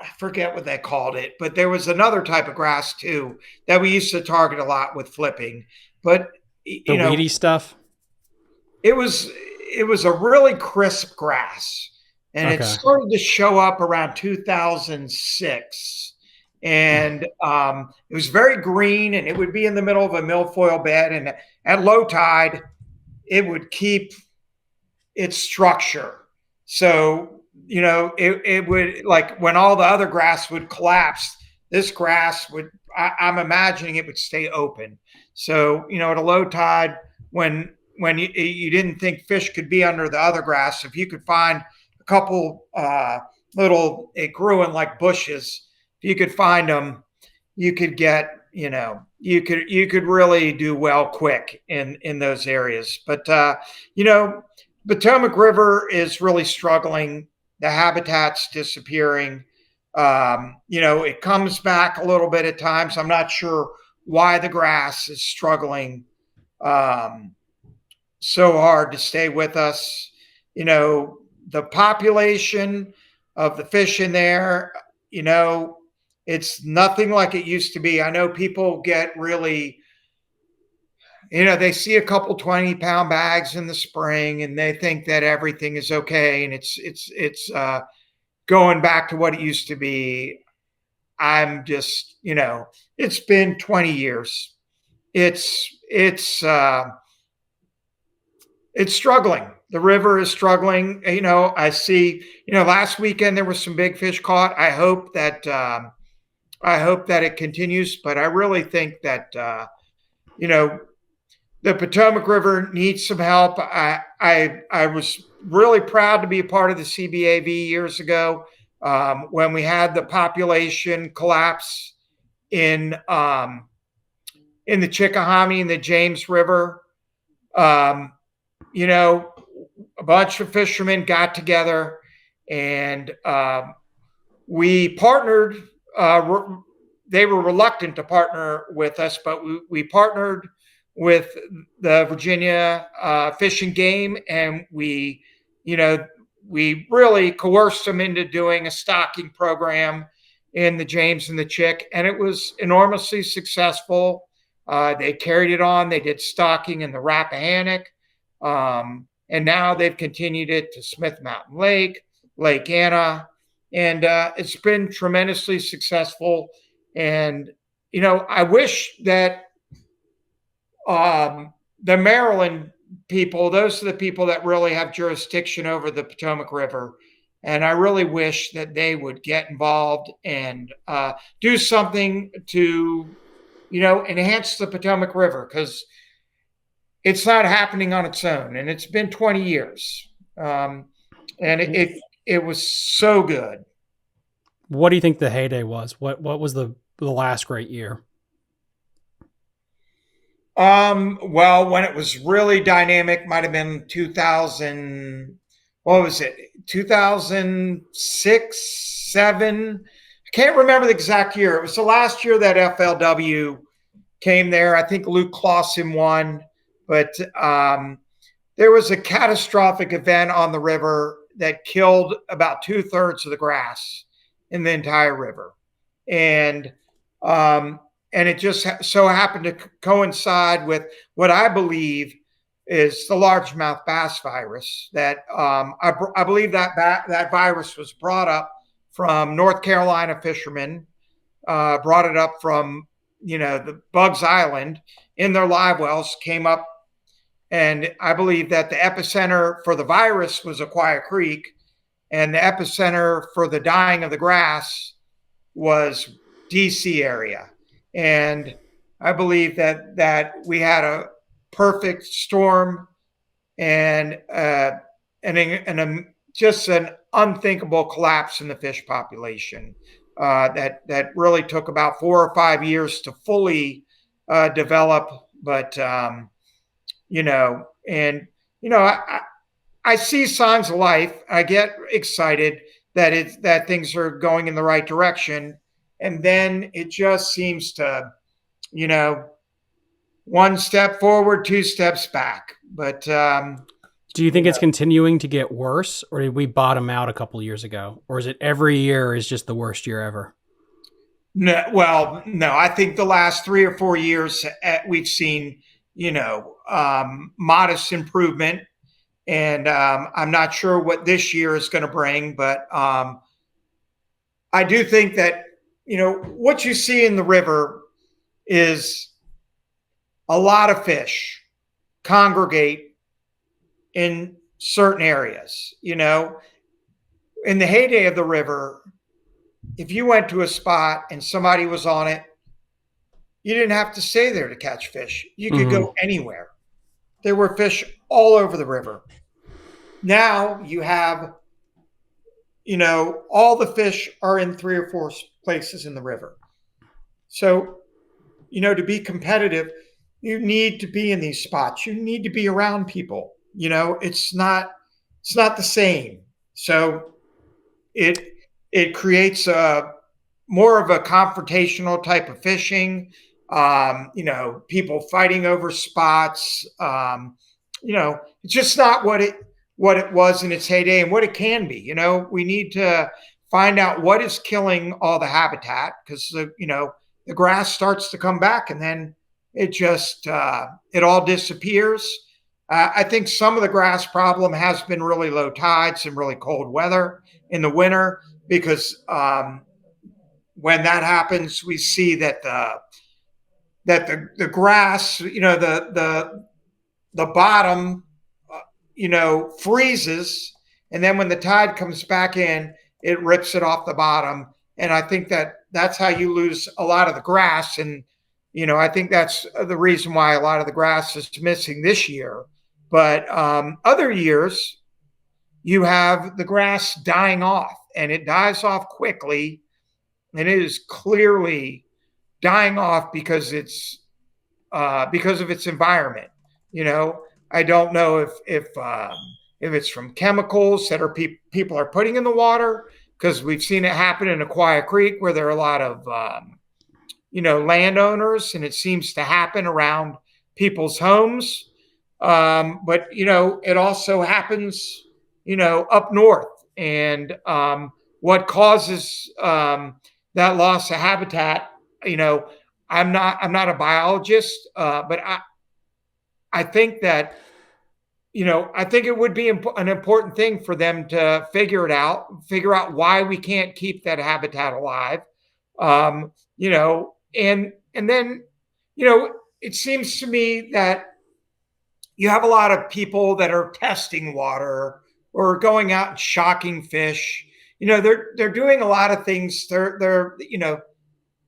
I forget what they called it, but there was another type of grass too that we used to target a lot with flipping. But Weedy stuff. It was a really crisp grass, and it started to show up around 2006. And it was very green, and it would be in the middle of a milfoil bed, and at low tide, it would keep its structure. So, it would, like when all the other grass would collapse, this grass would, I'm imagining it would stay open. So, at a low tide, when you didn't think fish could be under the other grass, if you could find a couple it grew in like bushes, if you could find them, you could get, you could really do well quick in those areas. But, Potomac River is really struggling. The habitat's disappearing. It comes back a little bit at times. I'm not sure why the grass is struggling so hard to stay with us. The population of the fish in there, it's nothing like it used to be. I know people get really, they see a couple 20-pound bags in the spring and they think that everything is okay. And it's going back to what it used to be. I'm just, it's been 20 years. It's struggling. The river is struggling. I see, last weekend there was some big fish caught. I hope that it continues, but I really think that, the Potomac River needs some help. I was really proud to be a part of the CBAV years ago when we had the population collapse in the Chickahominy and the James River. A bunch of fishermen got together and we partnered. They were reluctant to partner with us, but we partnered with the Virginia Fish and Game, and we really coerced them into doing a stocking program in the James and the Chick, and it was enormously successful. They carried it on. They did stocking in the Rappahannock, and now they've continued it to Smith Mountain Lake, Lake Anna, and it's been tremendously successful. And I wish that the Maryland people, those are the people that really have jurisdiction over the Potomac River. And I really wish that they would get involved and do something to, enhance the Potomac River, because it's not happening on its own. And it's been 20 years. And it was so good. What do you think the heyday was? What was the last great year? Well, when it was really dynamic, might have been 2000. What was it? 2006, 7. I can't remember the exact year. It was the last year that FLW came there. I think Luke Clausen won, but there was a catastrophic event on the river that killed about 2/3 of the grass in the entire river. And it just so happened to coincide with what I believe is the largemouth bass virus. That I believe that virus was brought up from North Carolina fishermen, brought it up from the Bugs Island in their live wells, came up, and I believe that the epicenter for the virus was Aquia Creek, and the epicenter for the dying of the grass was DC area. And I believe that we had a perfect storm and just an unthinkable collapse in the fish population that really took about 4 or 5 years to fully develop. But I see signs of life. I get excited that things are going in the right direction, and then it just seems to, one step forward, 2 steps back. But do you think it's continuing to get worse, or did we bottom out a couple of years ago, or is it every year is just the worst year ever? No, well, no. I think the last 3 or 4 years we've seen, modest improvement, and I'm not sure what this year is going to bring, but I do think that what you see in the river is a lot of fish congregate in certain areas. In the heyday of the river, if you went to a spot and somebody was on it, you didn't have to stay there to catch fish. You could go anywhere. There were fish all over the river. Now you have, all the fish are in 3 or 4 places in the river. So, to be competitive, you need to be in these spots. You need to be around people. It's not the same. So it creates more of a confrontational type of fishing. People fighting over spots. It's just not what it was in its heyday and what it can be. We need to find out what is killing all the habitat, because the grass starts to come back and then it just it all disappears. I think some of the grass problem has been really low tides and really cold weather in the winter, because when that happens, we see that the grass, the bottom, freezes, and then when the tide comes back in, it rips it off the bottom. And I think that's how you lose a lot of the grass. And I think that's the reason why a lot of the grass is missing this year. But other years, you have the grass dying off, and it dies off quickly, and it is clearly dying off because of its environment. I don't know if it's from chemicals that people are putting in the water, because we've seen it happen in Aquia Creek, where there are a lot of landowners, and it seems to happen around people's homes. But it also happens up north, and what causes that loss of habitat, I'm not a biologist, but I think that I think it would be an important thing for them to figure out why we can't keep that habitat alive. And then it seems to me that you have a lot of people that are testing water or going out and shocking fish. They're doing a lot of things. They're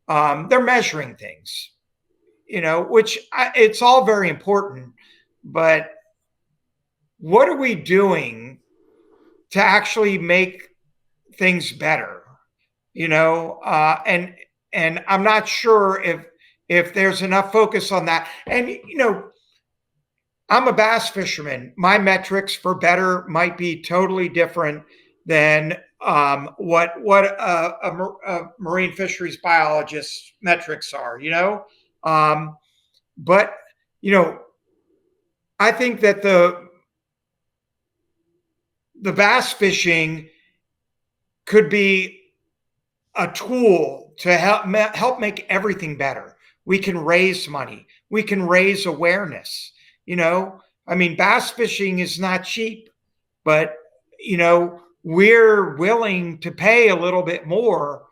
measuring things, which it's all very important. But what are we doing to actually make things better? And I'm not sure if there's enough focus on that. And I'm a bass fisherman. My metrics for better might be totally different than what a marine fisheries biologist's metrics are. But, I think that the bass fishing could be a tool to help make everything better. We can raise money. We can raise awareness. Bass fishing is not cheap, but, we're willing to pay a little bit more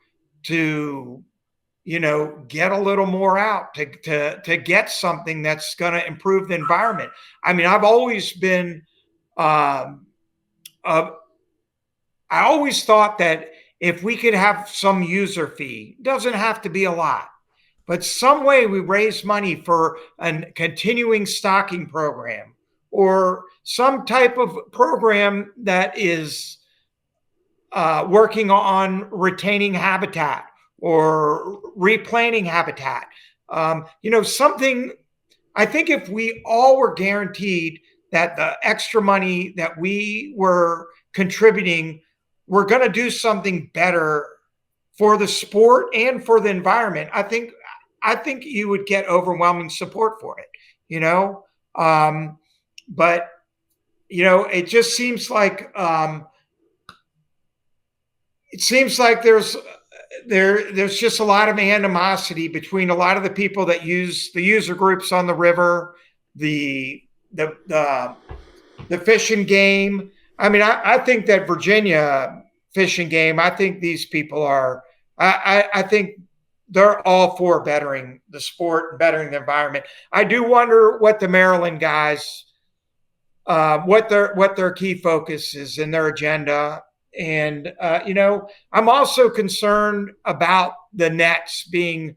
to, get a little more out to get something that's going to improve the environment. I've always been, I always thought that if we could have some user fee, doesn't have to be a lot, but some way we raise money for a continuing stocking program or some type of program that is working on retaining habitat or replanting habitat. Something, I think if we all were guaranteed that the extra money that we were contributing, we're going to do something better for the sport and for the environment, I think you would get overwhelming support for it, but it just seems like there's just a lot of animosity between a lot of the people that use the user groups on the river, the fishing game. I think that Virginia fishing game, I think these people are, I think they're all for bettering the sport and bettering the environment. I do wonder what the Maryland guys, what their key focus is in their agenda. And, I'm also concerned about the nets being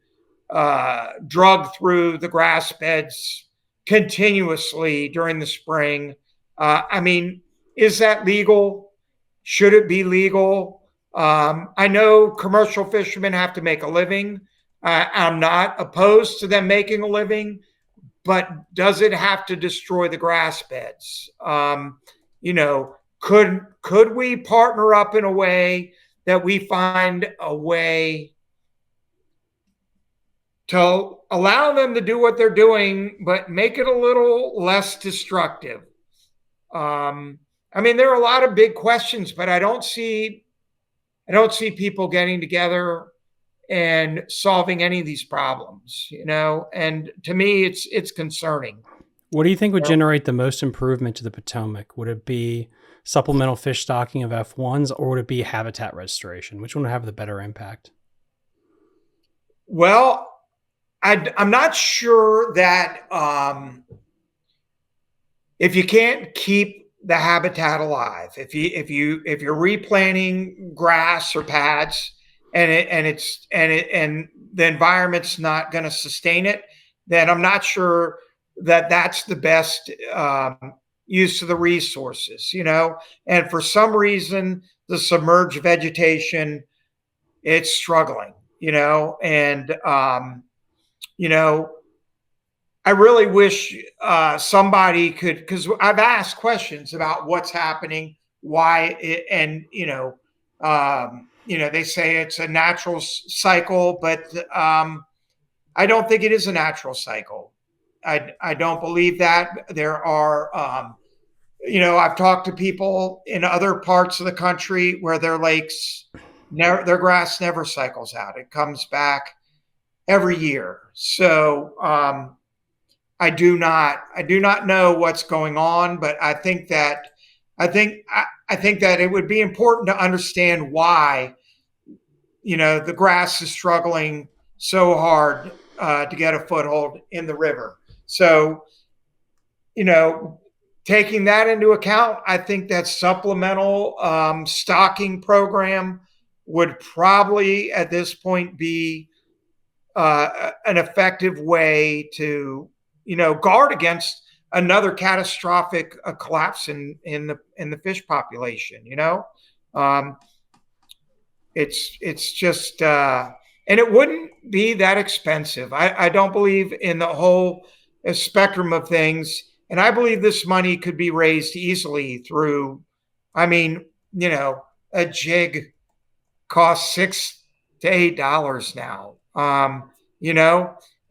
drugged through the grass beds continuously during the spring. Is that legal? Should it be legal? I know commercial fishermen have to make a living. I'm not opposed to them making a living, but does it have to destroy the grass beds? Could we partner up in a way that we find a way to allow them to do what they're doing, but make it a little less destructive? There are a lot of big questions, but I don't see people getting together and solving any of these problems, and to me, it's concerning. What do you think would generate the most improvement to the Potomac? Would it be supplemental fish stocking of F1s, or would it be habitat restoration? Which one would have the better impact? Well, I'm not sure that if you can't keep the habitat alive, if you're replanting grass or pads and the environment's not going to sustain it, then I'm not sure that that's the best use of the resources, and for some reason, the submerged vegetation, it's struggling, and, I really wish somebody could, because I've asked questions about what's happening, why, and, they say it's a natural cycle, but I don't think it is a natural cycle. I don't believe that. There are, I've talked to people in other parts of the country where their lakes, their grass never cycles out. It comes back every year. So I do not know what's going on, but I think that it would be important to understand why, the grass is struggling so hard to get a foothold in the river. So, taking that into account, I think that supplemental stocking program would probably at this point be an effective way to, guard against another catastrophic collapse in the fish population. It's just, and it wouldn't be that expensive. I don't believe in the whole spectrum of things. And I believe this money could be raised easily through, a jig costs $6 to $8 now,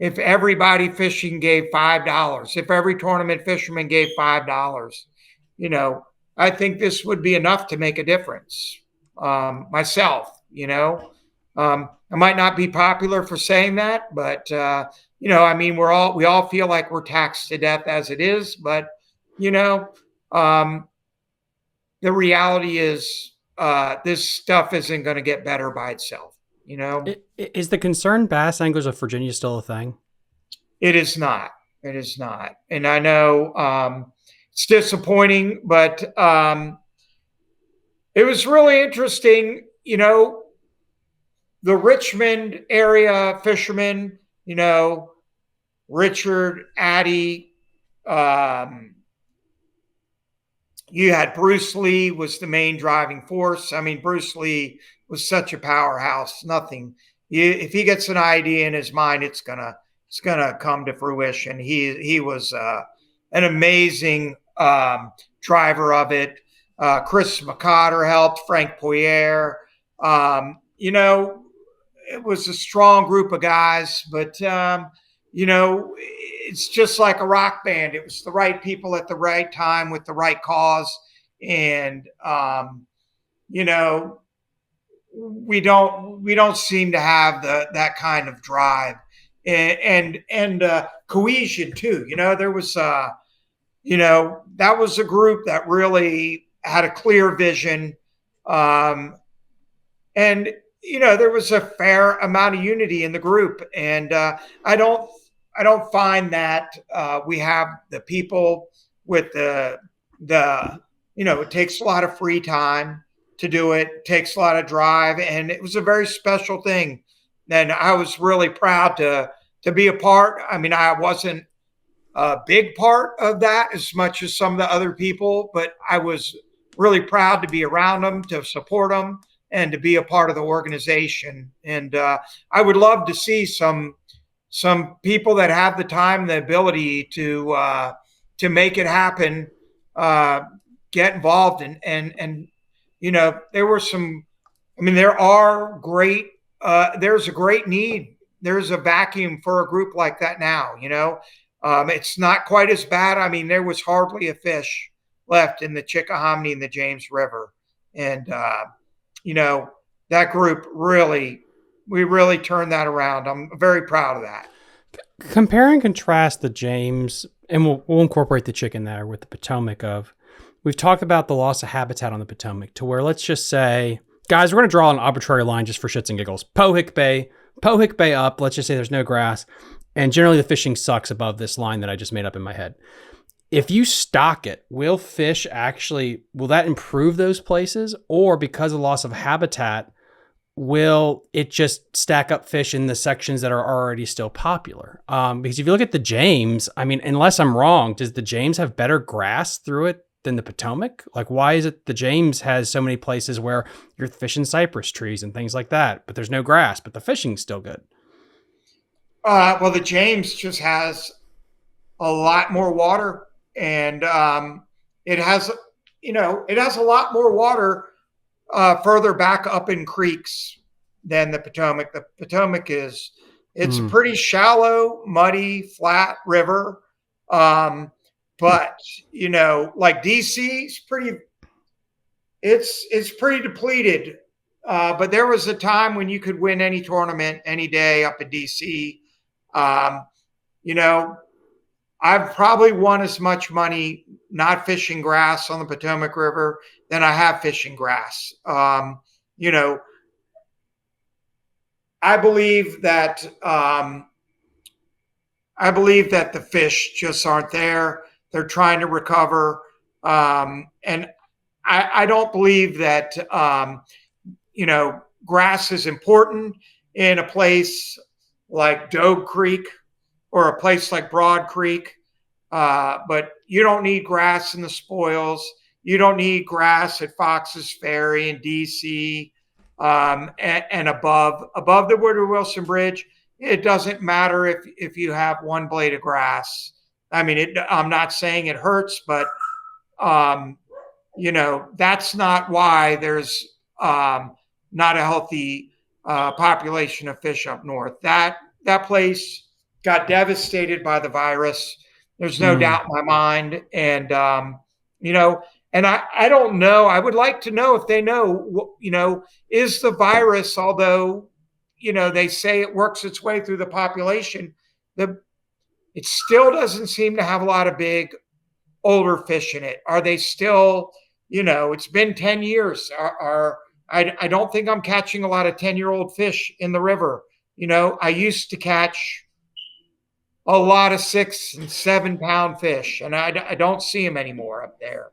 if everybody fishing gave $5, if every tournament fisherman gave $5, I think this would be enough to make a difference. Myself, I might not be popular for saying that, but we all feel like we're taxed to death as it is. But the reality is, this stuff isn't going to get better by itself. Is the concerned bass anglers of Virginia still a thing? It is not. It is not. And I know it's disappointing, but it was really interesting. The Richmond area fishermen, Richard, Addy, you had Bruce Lee was the main driving force. I mean, Bruce Lee was such a powerhouse. If he gets an idea in his mind, it's gonna come to fruition. He was an amazing driver of it. Chris McCotter helped, Frank Poyer. It was a strong group of guys, but it's just like a rock band. It was the right people at the right time with the right cause. And, we don't seem to have that kind of drive and cohesion too. There was, that was a group that really had a clear vision. And there was a fair amount of unity in the group. And I don't find that we have the people with it takes a lot of free time to do it. It takes a lot of drive, and it was a very special thing. And I was really proud to be a part. I mean, I wasn't a big part of that as much as some of the other people, but I was really proud to be around them, to support them, and to be a part of the organization. And I would love to see some people that have the time, the ability to make it happen, get involved. And there were some, there are great, there's a great need. There's a vacuum for a group like that now, it's not quite as bad. I mean, there was hardly a fish left in the Chickahominy and the James River. And, that group we really turned that around. I'm very proud of that. Compare and contrast the James, and we'll incorporate the chicken there with the Potomac we've talked about the loss of habitat on the Potomac to where, let's just say, guys, we're going to draw an arbitrary line just for shits and giggles. Pohick Bay up, let's just say there's no grass. And generally the fishing sucks above this line that I just made up in my head. If you stock it, will that improve those places? Or because of loss of habitat, will it just stack up fish in the sections that are already still popular? Because if you look at the James, unless I'm wrong, does the James have better grass through it than the Potomac? Like, why is it the James has so many places where you're fishing cypress trees and things like that, but there's no grass, but the fishing's still good? Well, the James just has a lot more water, and it has a lot more water further back up in creeks than the Potomac. The Potomac it's a pretty shallow, muddy, flat river. But like DC is it's pretty depleted. But there was a time when you could win any tournament any day up at DC. I've probably won as much money not fishing grass on the Potomac River than I have fishing grass. I believe that the fish just aren't there. They're trying to recover. And I don't believe that, grass is important in a place like Dogue Creek or a place like Broad Creek. But you don't need grass in the spoils. You don't need grass at Fox's Ferry and DC and above the Woodrow Wilson Bridge. It doesn't matter if you have one blade of grass. I'm not saying it hurts, but that's not why there's not a healthy population of fish up north. That place got devastated by the virus. There's no doubt in my mind. And, and I don't know. I would like to know if they know, is the virus, although, they say it works its way through the population, it still doesn't seem to have a lot of big older fish in it. Are they still, it's been 10 years. I don't think I'm catching a lot of 10-year-old fish in the river. I used to catch a lot of 6 and 7 pound fish, and I don't see them anymore up there.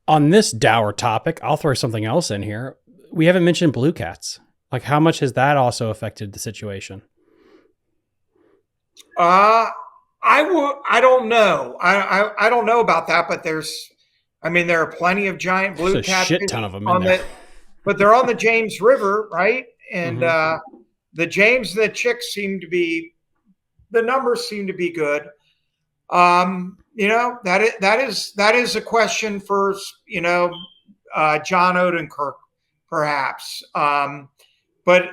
On this dour topic, I'll throw something else in here. We haven't mentioned blue cats. Like, how much has that also affected the situation? I don't know. I don't know about that, but there are plenty of giant blue There's a cats. shit ton of them in there. But they're on the James River, right? And the James and the Chicks the numbers seem to be good. That is a question for John Odenkirk, perhaps. But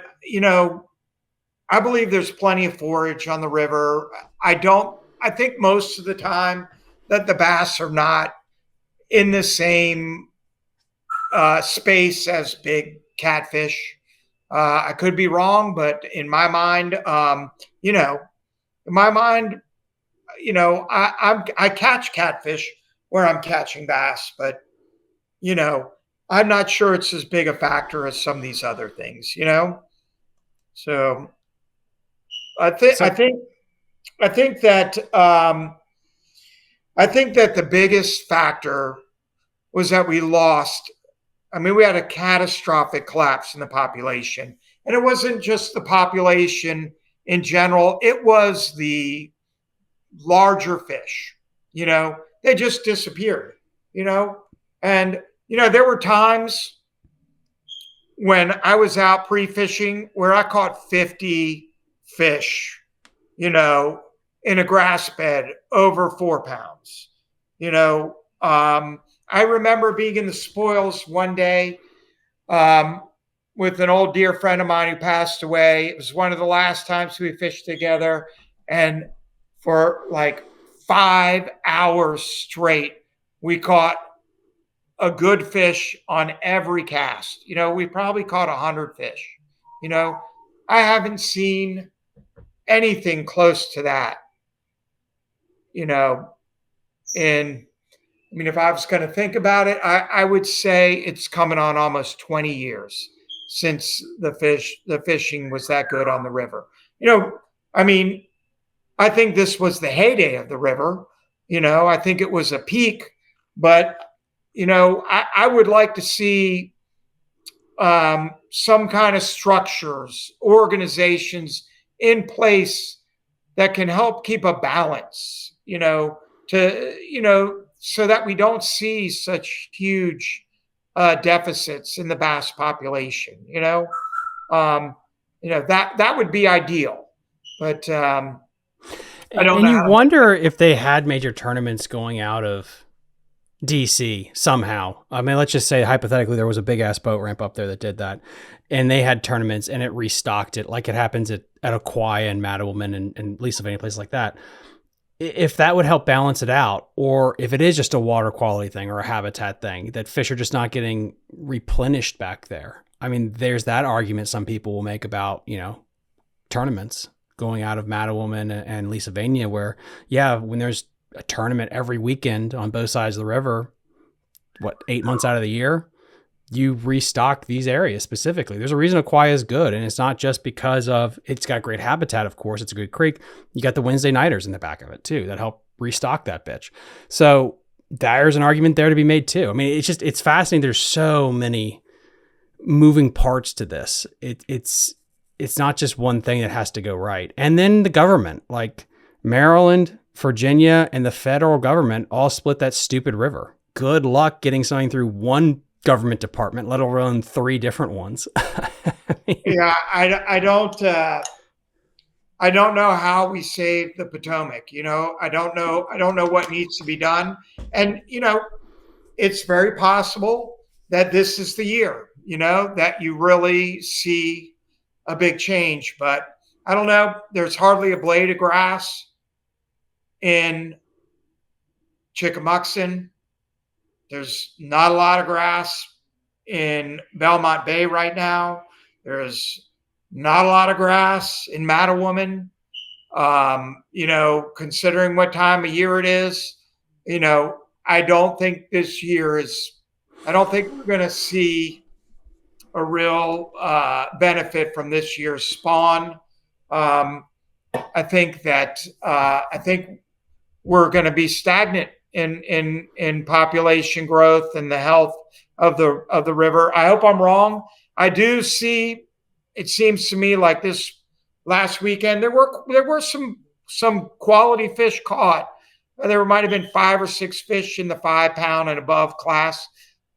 I believe there's plenty of forage on the river. I think most of the time that the bass are not in the same space as big catfish. I could be wrong, but in my mind, I catch catfish where I'm catching bass, but I'm not sure it's as big a factor as some of these other things. So I think that the biggest factor was that we lost. We had a catastrophic collapse in the population, and it wasn't just the population in general. It was the larger fish. They just disappeared. And there were times when I was out pre-fishing where I caught 50 fish, in a grass bed over 4 pounds. I remember being in the spoils one day with an old dear friend of mine who passed away. It was one of the last times we fished together. And for like 5 hours straight, we caught a good fish on every cast. We probably caught 100 fish. I haven't seen anything close to that, if I was going to think about it, I would say it's coming on almost 20 years since the fishing was that good on the river. I think this was the heyday of the river. I think it was a peak, but, I would like to see some kind of structures, organizations in place that can help keep a balance, so that we don't see such huge deficits in the bass population. That would be ideal, but I don't know. And you wonder if they had major tournaments going out of DC somehow. Let's just say hypothetically there was a big ass boat ramp up there that did that, and they had tournaments and it restocked it like it happens at Aquia and Mattawoman and Lisa Vania, places like that. If that would help balance it out, or if it is just a water quality thing or a habitat thing, that fish are just not getting replenished back there. There's that argument some people will make about, tournaments going out of Mattawoman and Lisa Vania, where, when there's a tournament every weekend on both sides of the river, 8 months out of the year, you restock these areas specifically. There's a reason Aquia is good, and it's not just because of it's got great habitat. Of course, it's a good creek. You got the Wednesday nighters in the back of it too that help restock that bitch. So there's an argument there to be made too. It's fascinating. There's so many moving parts to this. It's not just one thing that has to go right. And then the government, like Maryland, Virginia, and the federal government all split that stupid river. Good luck getting something through one government department, let alone 3 different ones. Yeah, I don't know how we save the Potomac. I don't know what needs to be done. And, it's very possible that this is the year, that you really see a big change. But I don't know. There's hardly a blade of grass in Chickamuxon. There's not a lot of grass in Belmont Bay right now. There's not a lot of grass in Mattawoman. Considering what time of year it is, I don't think this year I don't think we're going to see a real benefit from this year's spawn. I think we're going to be stagnant in population growth and the health of the river. I hope I'm wrong. I do see. It seems to me like this last weekend there were some quality fish caught. There might have been 5 or 6 fish in the 5-pound and above class.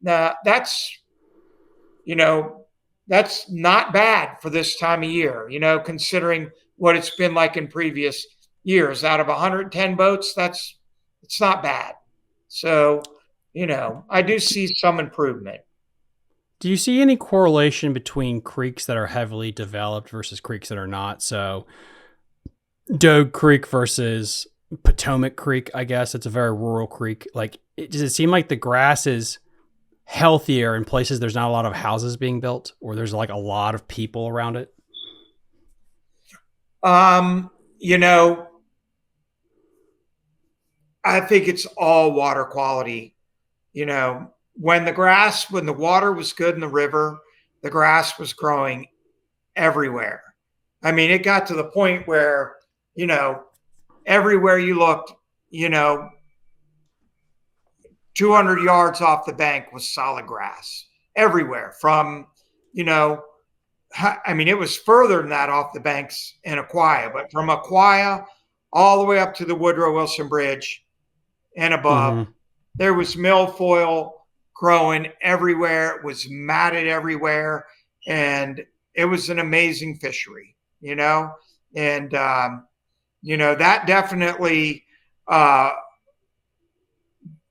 Now that's not bad for this time of year. Considering what it's been like in previous years. Out of 110 boats, it's not bad. So, I do see some improvement. Do you see any correlation between creeks that are heavily developed versus creeks that are not? So Dogue Creek versus Potomac Creek, I guess it's a very rural creek. Does it seem like the grass is healthier in places there's not a lot of houses being built, or there's like a lot of people around it? I think it's all water quality. When the water was good in the river, the grass was growing everywhere. I mean, it got to the point where, everywhere you looked, 200 yards off the bank was solid grass everywhere from, it was further than that off the banks in Aquia, but from Aquia all the way up to the Woodrow Wilson Bridge and above, there was milfoil growing everywhere. It was matted everywhere. And it was an amazing fishery, and, that definitely,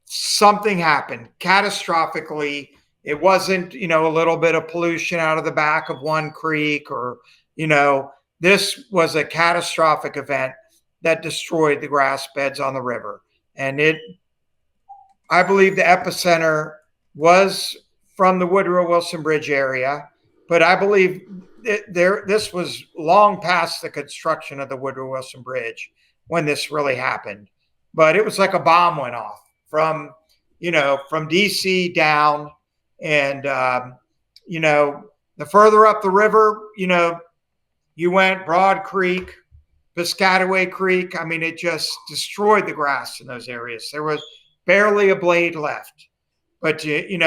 something happened catastrophically. It wasn't, a little bit of pollution out of the back of one creek or, this was a catastrophic event that destroyed the grass beds on the river. And I believe the epicenter was from the Woodrow Wilson Bridge area, but I believe this was long past the construction of the Woodrow Wilson Bridge when this really happened. But it was like a bomb went off from DC down. And, the further up the river, you went Broad Creek, Piscataway Creek. It just destroyed the grass in those areas. There was barely a blade left. But, you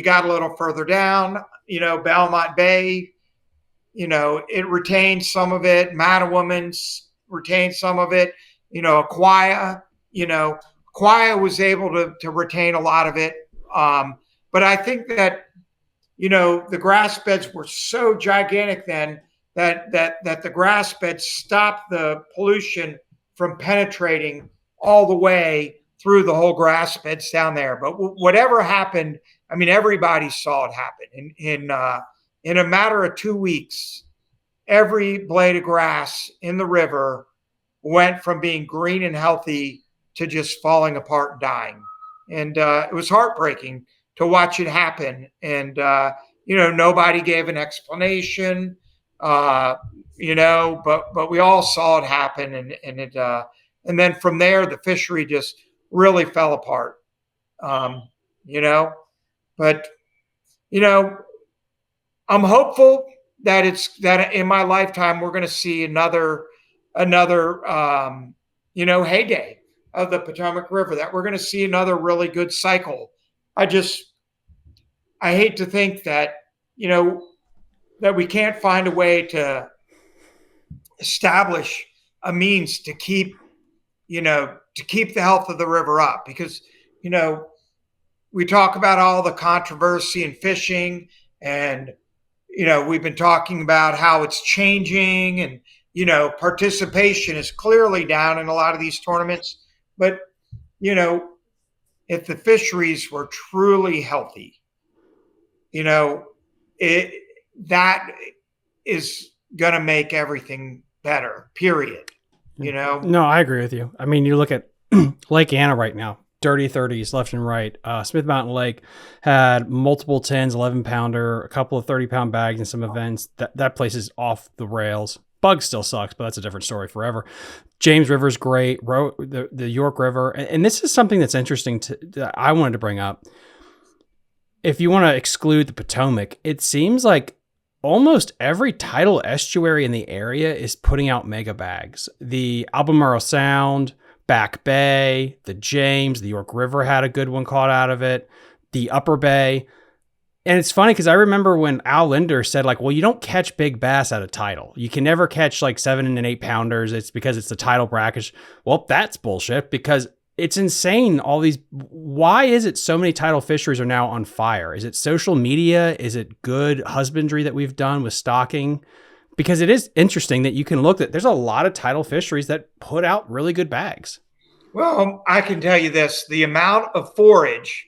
got a little further down, Belmont Bay, it retained some of it. Mattawoman's retained some of it. Aquia, Aquia was able to retain a lot of it. But I think that, the grass beds were so gigantic then that the grass beds stopped the pollution from penetrating all the way through the whole grass beds down there. But whatever happened, everybody saw it happen. In a matter of 2 weeks, every blade of grass in the river went from being green and healthy to just falling apart and dying. And it was heartbreaking to watch it happen. And, nobody gave an explanation, but we all saw it happen. And then from there, the fishery just really fell apart, but, I'm hopeful that in my lifetime, we're going to see another heyday of the Potomac River, that we're going to see another really good cycle. I hate to think that, that we can't find a way to establish a means to keep the health of the river up, because, we talk about all the controversy in fishing, and, we've been talking about how it's changing, and, participation is clearly down in a lot of these tournaments. But, if the fisheries were truly healthy, that is going to make everything better, period. You know? No, I agree with you. I mean, you look at Lake Anna right now, dirty 30s left and right. Smith Mountain Lake had multiple 10s, 11-pounder, a couple of 30-pound bags in some events. That place is off the rails. Bug still sucks, but that's a different story forever. James River's great. The York River. And this is something that's interesting that I wanted to bring up. If you want to exclude the Potomac, it seems like almost every tidal estuary in the area is putting out mega bags. The Albemarle Sound, Back Bay, the James, the York River had a good one caught out of it, the Upper Bay. And it's funny because I remember when Al Linder said, like, well, you don't catch big bass out of tidal. You can never catch like 7 and 8 pounders. It's because it's the tidal brackage. Well, that's bullshit because it's insane. Why is it so many tidal fisheries are now on fire? Is it social media? Is it good husbandry that we've done with stocking? Because it is interesting that you can look at, there's a lot of tidal fisheries that put out really good bags. Well, I can tell you this, the amount of forage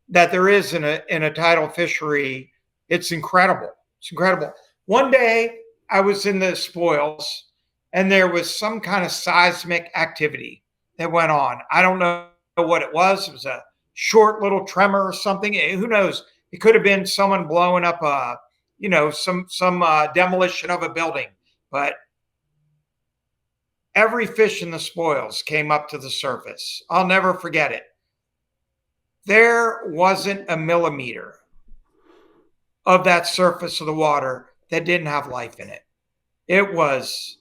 that there is in a tidal fishery, it's incredible. It's incredible. One day I was in the spoils and there was some kind of seismic activity that went on. I don't know what it was. It was a short little tremor or something. Who knows? It could have been someone blowing up some demolition of a building. But every fish in the spoils came up to the surface. I'll never forget it. There wasn't a millimeter of that surface of the water that didn't have life in it. It was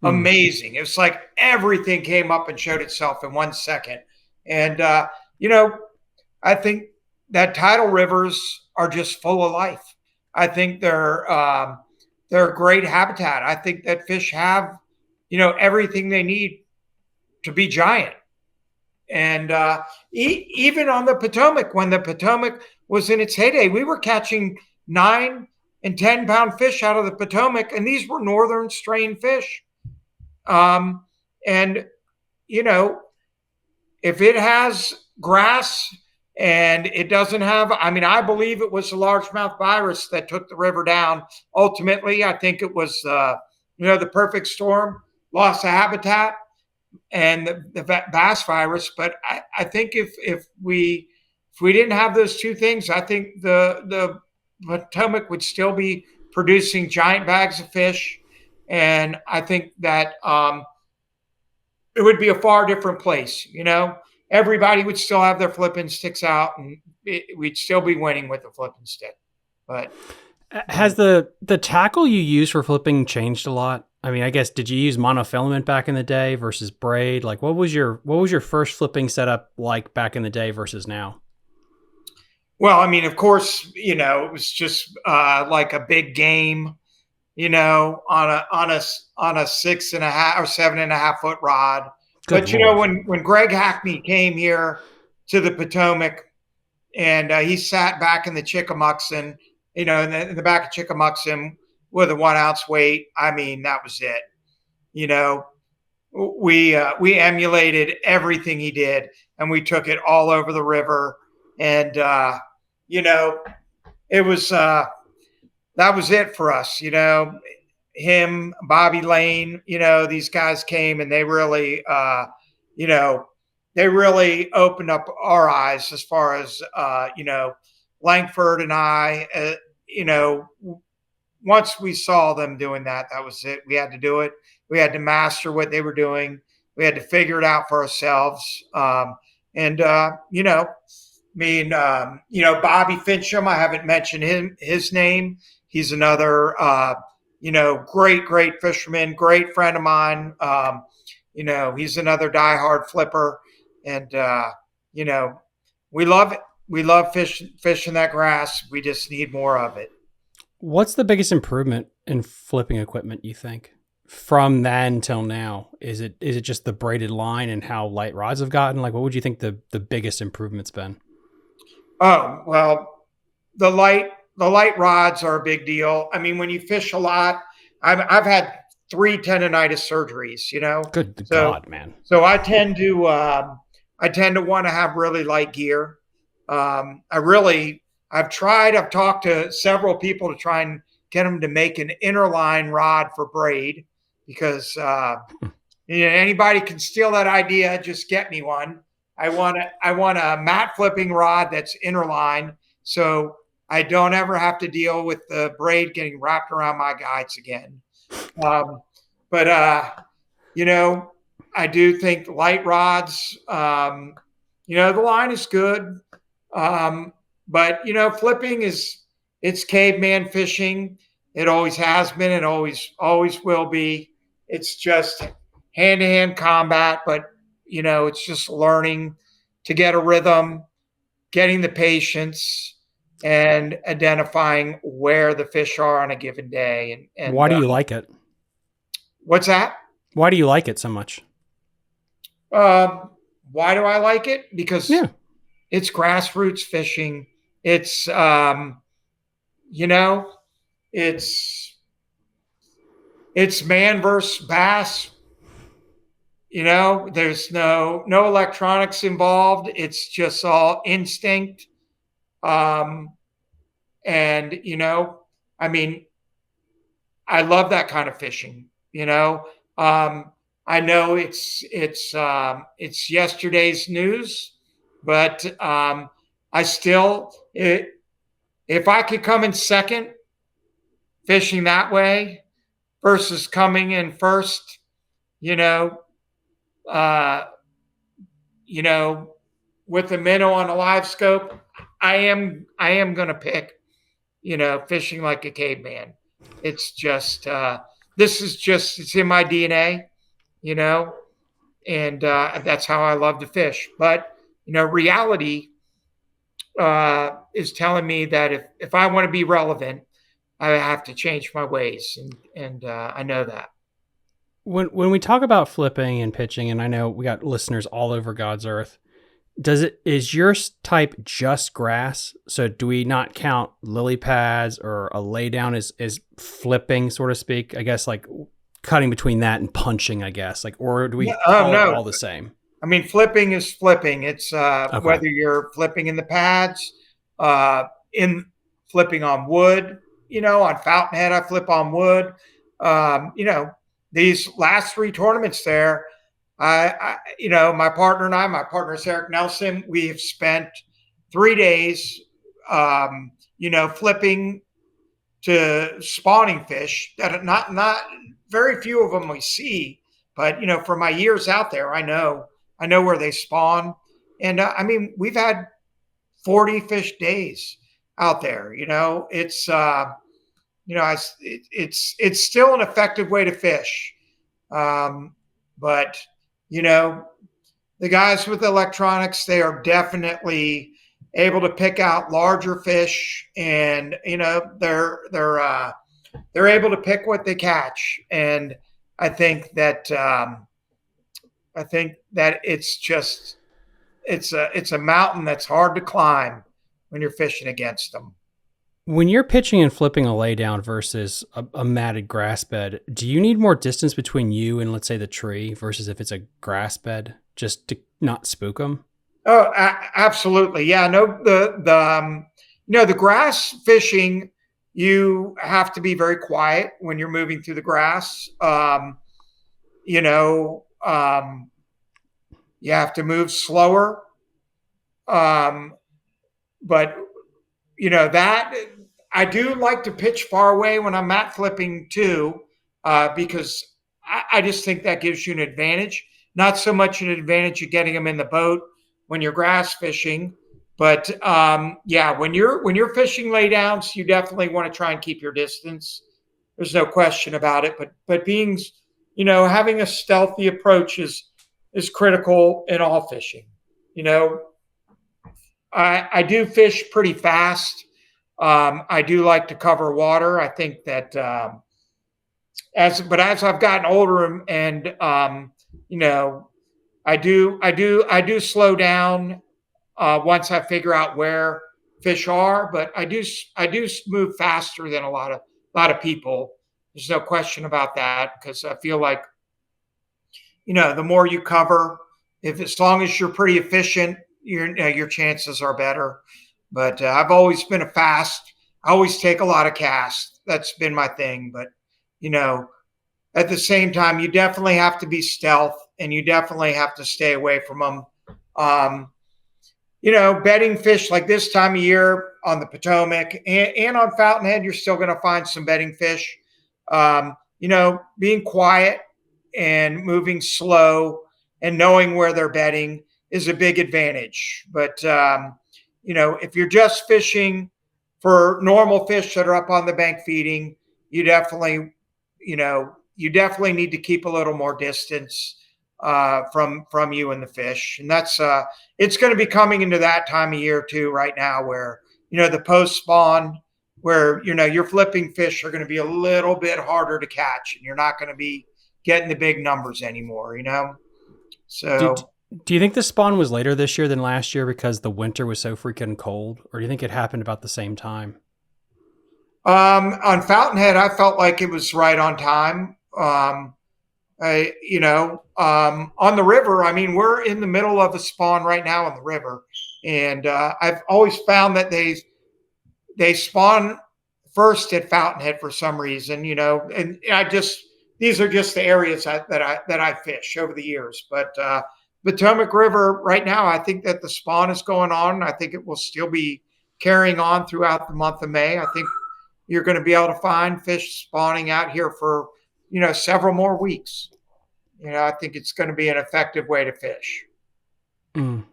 amazing. It was like everything came up and showed itself in 1 second. And, I think that tidal rivers are just full of life. I think they're a great habitat. I think that fish have, everything they need to be giant. And even on the Potomac, when the Potomac was in its heyday, we were catching 9 and 10 pound fish out of the Potomac, and these were northern strain fish. If it has grass and it doesn't have, I believe it was the largemouth virus that took the river down. Ultimately, I think it was, the perfect storm, loss of habitat, and the bass virus. But I think if we didn't have those two things, I think the Potomac would still be producing giant bags of fish. And I think that it would be a far different place. Everybody would still have their flipping sticks out, and we'd still be winning with the flipping stick. But has the tackle you use for flipping changed a lot? I guess, did you use monofilament back in the day versus braid? Like, what was your first flipping setup like back in the day versus now? Well, of course, it was just like a big game, on a 6.5 or 7.5 foot rod. Good but Lord. when Greg Hackney came here to the Potomac, and he sat back in the Chickamuxon, in the back of Chickamuxon with a 1 ounce weight, that was it. We emulated everything he did, and we took it all over the river. And it was that was it for us. Him, Bobby Lane, these guys came and they really opened up our eyes as far as Langford and I. Once we saw them doing that, that was it. We had to do it. We had to master what they were doing. We had to figure it out for ourselves. Bobby Fincham, I haven't mentioned his name. He's another, great fisherman, great friend of mine. He's another diehard flipper. And, we love it. We love fishing that grass. We just need more of it. What's the biggest improvement in flipping equipment, you think, from then till now? Is it just the braided line and how light rods have gotten? Like, what would you think the biggest improvement's been? Oh, well, the light rods are a big deal. When you fish a lot, I've had 3 tendonitis surgeries, Good God, man. So I tend to want to have really light gear. I've talked to several people to try and get them to make an inner line rod for braid. because anybody can steal that idea. Just get me one. I want a mat flipping rod that's interline, so I don't ever have to deal with the braid getting wrapped around my guides again. But I do think light rods, the line is good. But flipping it's caveman fishing. It always has been. It always will be. It's just hand-to-hand combat, but it's just learning to get a rhythm, getting the patience, and identifying where the fish are on a given day. And why do you like it? What's that? Why do you like it so much? Why do I like it? Because it's grassroots fishing. It's it's man versus bass. There's no electronics involved. It's just all instinct. I love that kind of fishing. I know it's yesterday's news, but if I could come in second fishing that way versus coming in first, with the minnow on a live scope, I am going to pick, fishing like a caveman. It's just, it's in my DNA, and that's how I love to fish. But, reality is telling me that if I want to be relevant, I have to change my ways. And I know that. When we talk about flipping and pitching, and I know we got listeners all over God's earth, is your type just grass? So do we not count lily pads or a laydown as flipping, so to speak? I guess like cutting between that and punching, I guess, or do we call it all the same? I mean, flipping is flipping. It's whether you're flipping in the pads, in flipping on wood, on Fountainhead, I flip on wood. These last 3 tournaments there, my partner is Eric Nelson. We've spent 3 days, flipping to spawning fish that not very few of them we see, but for my years out there, I know where they spawn. And we've had 40 fish days out there. It's it's still an effective way to fish. But the guys with electronics, they are definitely able to pick out larger fish, and they're able to pick what they catch. And I think that it's a mountain that's hard to climb when you're fishing against them. When you're pitching and flipping a laydown versus a matted grass bed, do you need more distance between you and, let's say, the tree versus if it's a grass bed, just to not spook them? Oh, absolutely. Yeah. No, the grass fishing, you have to be very quiet when you're moving through the grass. You have to move slower. But that I do like to pitch far away when I'm mat flipping too, because I just think that gives you an advantage. Not so much an advantage of getting them in the boat when you're grass fishing, but when you're fishing laydowns, you definitely want to try and keep your distance. There's no question about it. But being, having a stealthy approach is critical in all fishing. I do fish pretty fast. I do like to cover water. I think that as I've gotten older and I do slow down once I figure out where fish are, but I do move faster than a lot of people. There's no question about that, because I feel like the more you cover, as long as you're pretty efficient, your chances are better. But I've always been I always take a lot of casts. That's been my thing. But at the same time, you definitely have to be stealth, and you definitely have to stay away from them. Bedding fish like this time of year on the Potomac and on Fountainhead, you're still going to find some bedding fish. Being quiet and moving slow and knowing where they're bedding is a big advantage. But, if you're just fishing for normal fish that are up on the bank feeding, you definitely need to keep a little more distance from you and the fish. And that's it's going to be coming into that time of year too right now, where the post spawn, where your flipping fish are going to be a little bit harder to catch, and you're not going to be getting the big numbers anymore. So do you think the spawn was later this year than last year because the winter was so freaking cold, or do you think it happened about the same time? On Fountainhead, I felt like it was right on time. On the river, I mean, we're in the middle of a spawn right now on the river. And I've always found that they spawn first at Fountainhead for some reason, and these are just the areas that I fish over the years. But Potomac River right now, I think that the spawn is going on. I think it will still be carrying on throughout the month of May. I think you're going to be able to find fish spawning out here for, several more weeks. I think it's going to be an effective way to fish. Mm.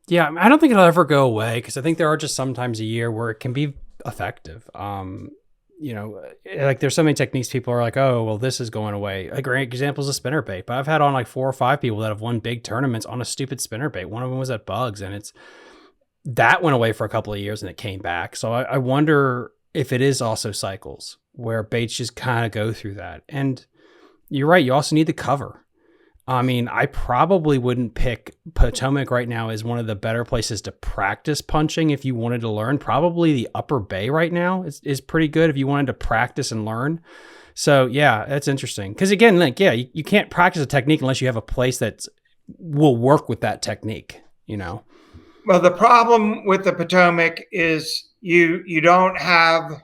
Yeah, I don't think it'll ever go away, because I think there are just some times a year where it can be effective. Like there's so many techniques people are like, oh, well, this is going away. A great example is a spinnerbait. But I've had on like 4 or 5 people that have won big tournaments on a stupid spinnerbait. One of them was at Bugs, and that went away for a couple of years and it came back. So I wonder if it is also cycles where baits just kind of go through that. And you're right, you also need the cover. I mean, I probably wouldn't pick Potomac right now as one of the better places to practice punching if you wanted to learn. Probably the Upper Bay right now is pretty good if you wanted to practice and learn. So yeah, that's interesting. Because again, you can't practice a technique unless you have a place that will work with that technique, Well, the problem with the Potomac is you don't have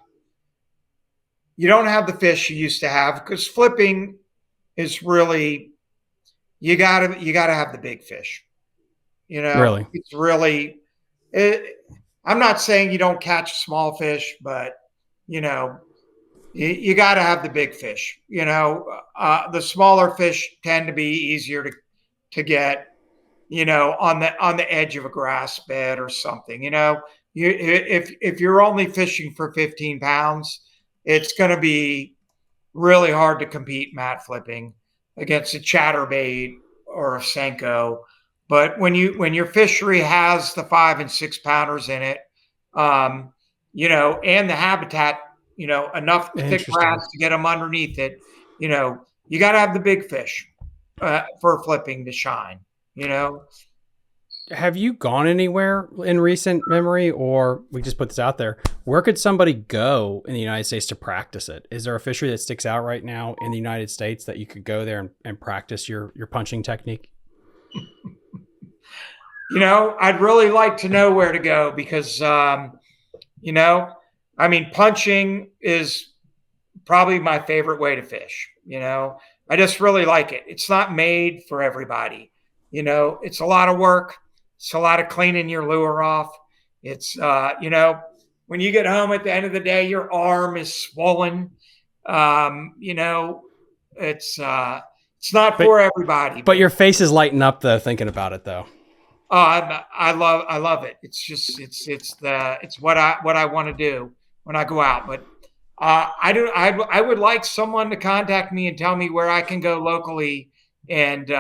the fish you used to have, because flipping is really, you gotta have the big fish. Really? It's really, I'm not saying you don't catch small fish, but you gotta have the big fish. The smaller fish tend to be easier to get, on the edge of a grass bed or something. If you're only fishing for 15 pounds, it's going to be really hard to compete mat flipping against a chatterbait or a Senko. But when your fishery has the 5 and 6 pounders in it, and the habitat, enough thick grass to get them underneath it, you got to have the big fish for flipping to shine. Have you gone anywhere in recent memory, or we just put this out there, where could somebody go in the United States to practice it? Is there a fishery that sticks out right now in the United States that you could go there and practice your punching technique? I'd really like to know where to go, because, punching is probably my favorite way to fish. I just really like it. It's not made for everybody. It's a lot of work. It's a lot of cleaning your lure off. It's, when you get home at the end of the day, your arm is swollen. It's not for everybody. But your face is lighting up though, thinking about it though. I love it. It's just, it's what I want to do when I go out. But I would like someone to contact me and tell me where I can go locally and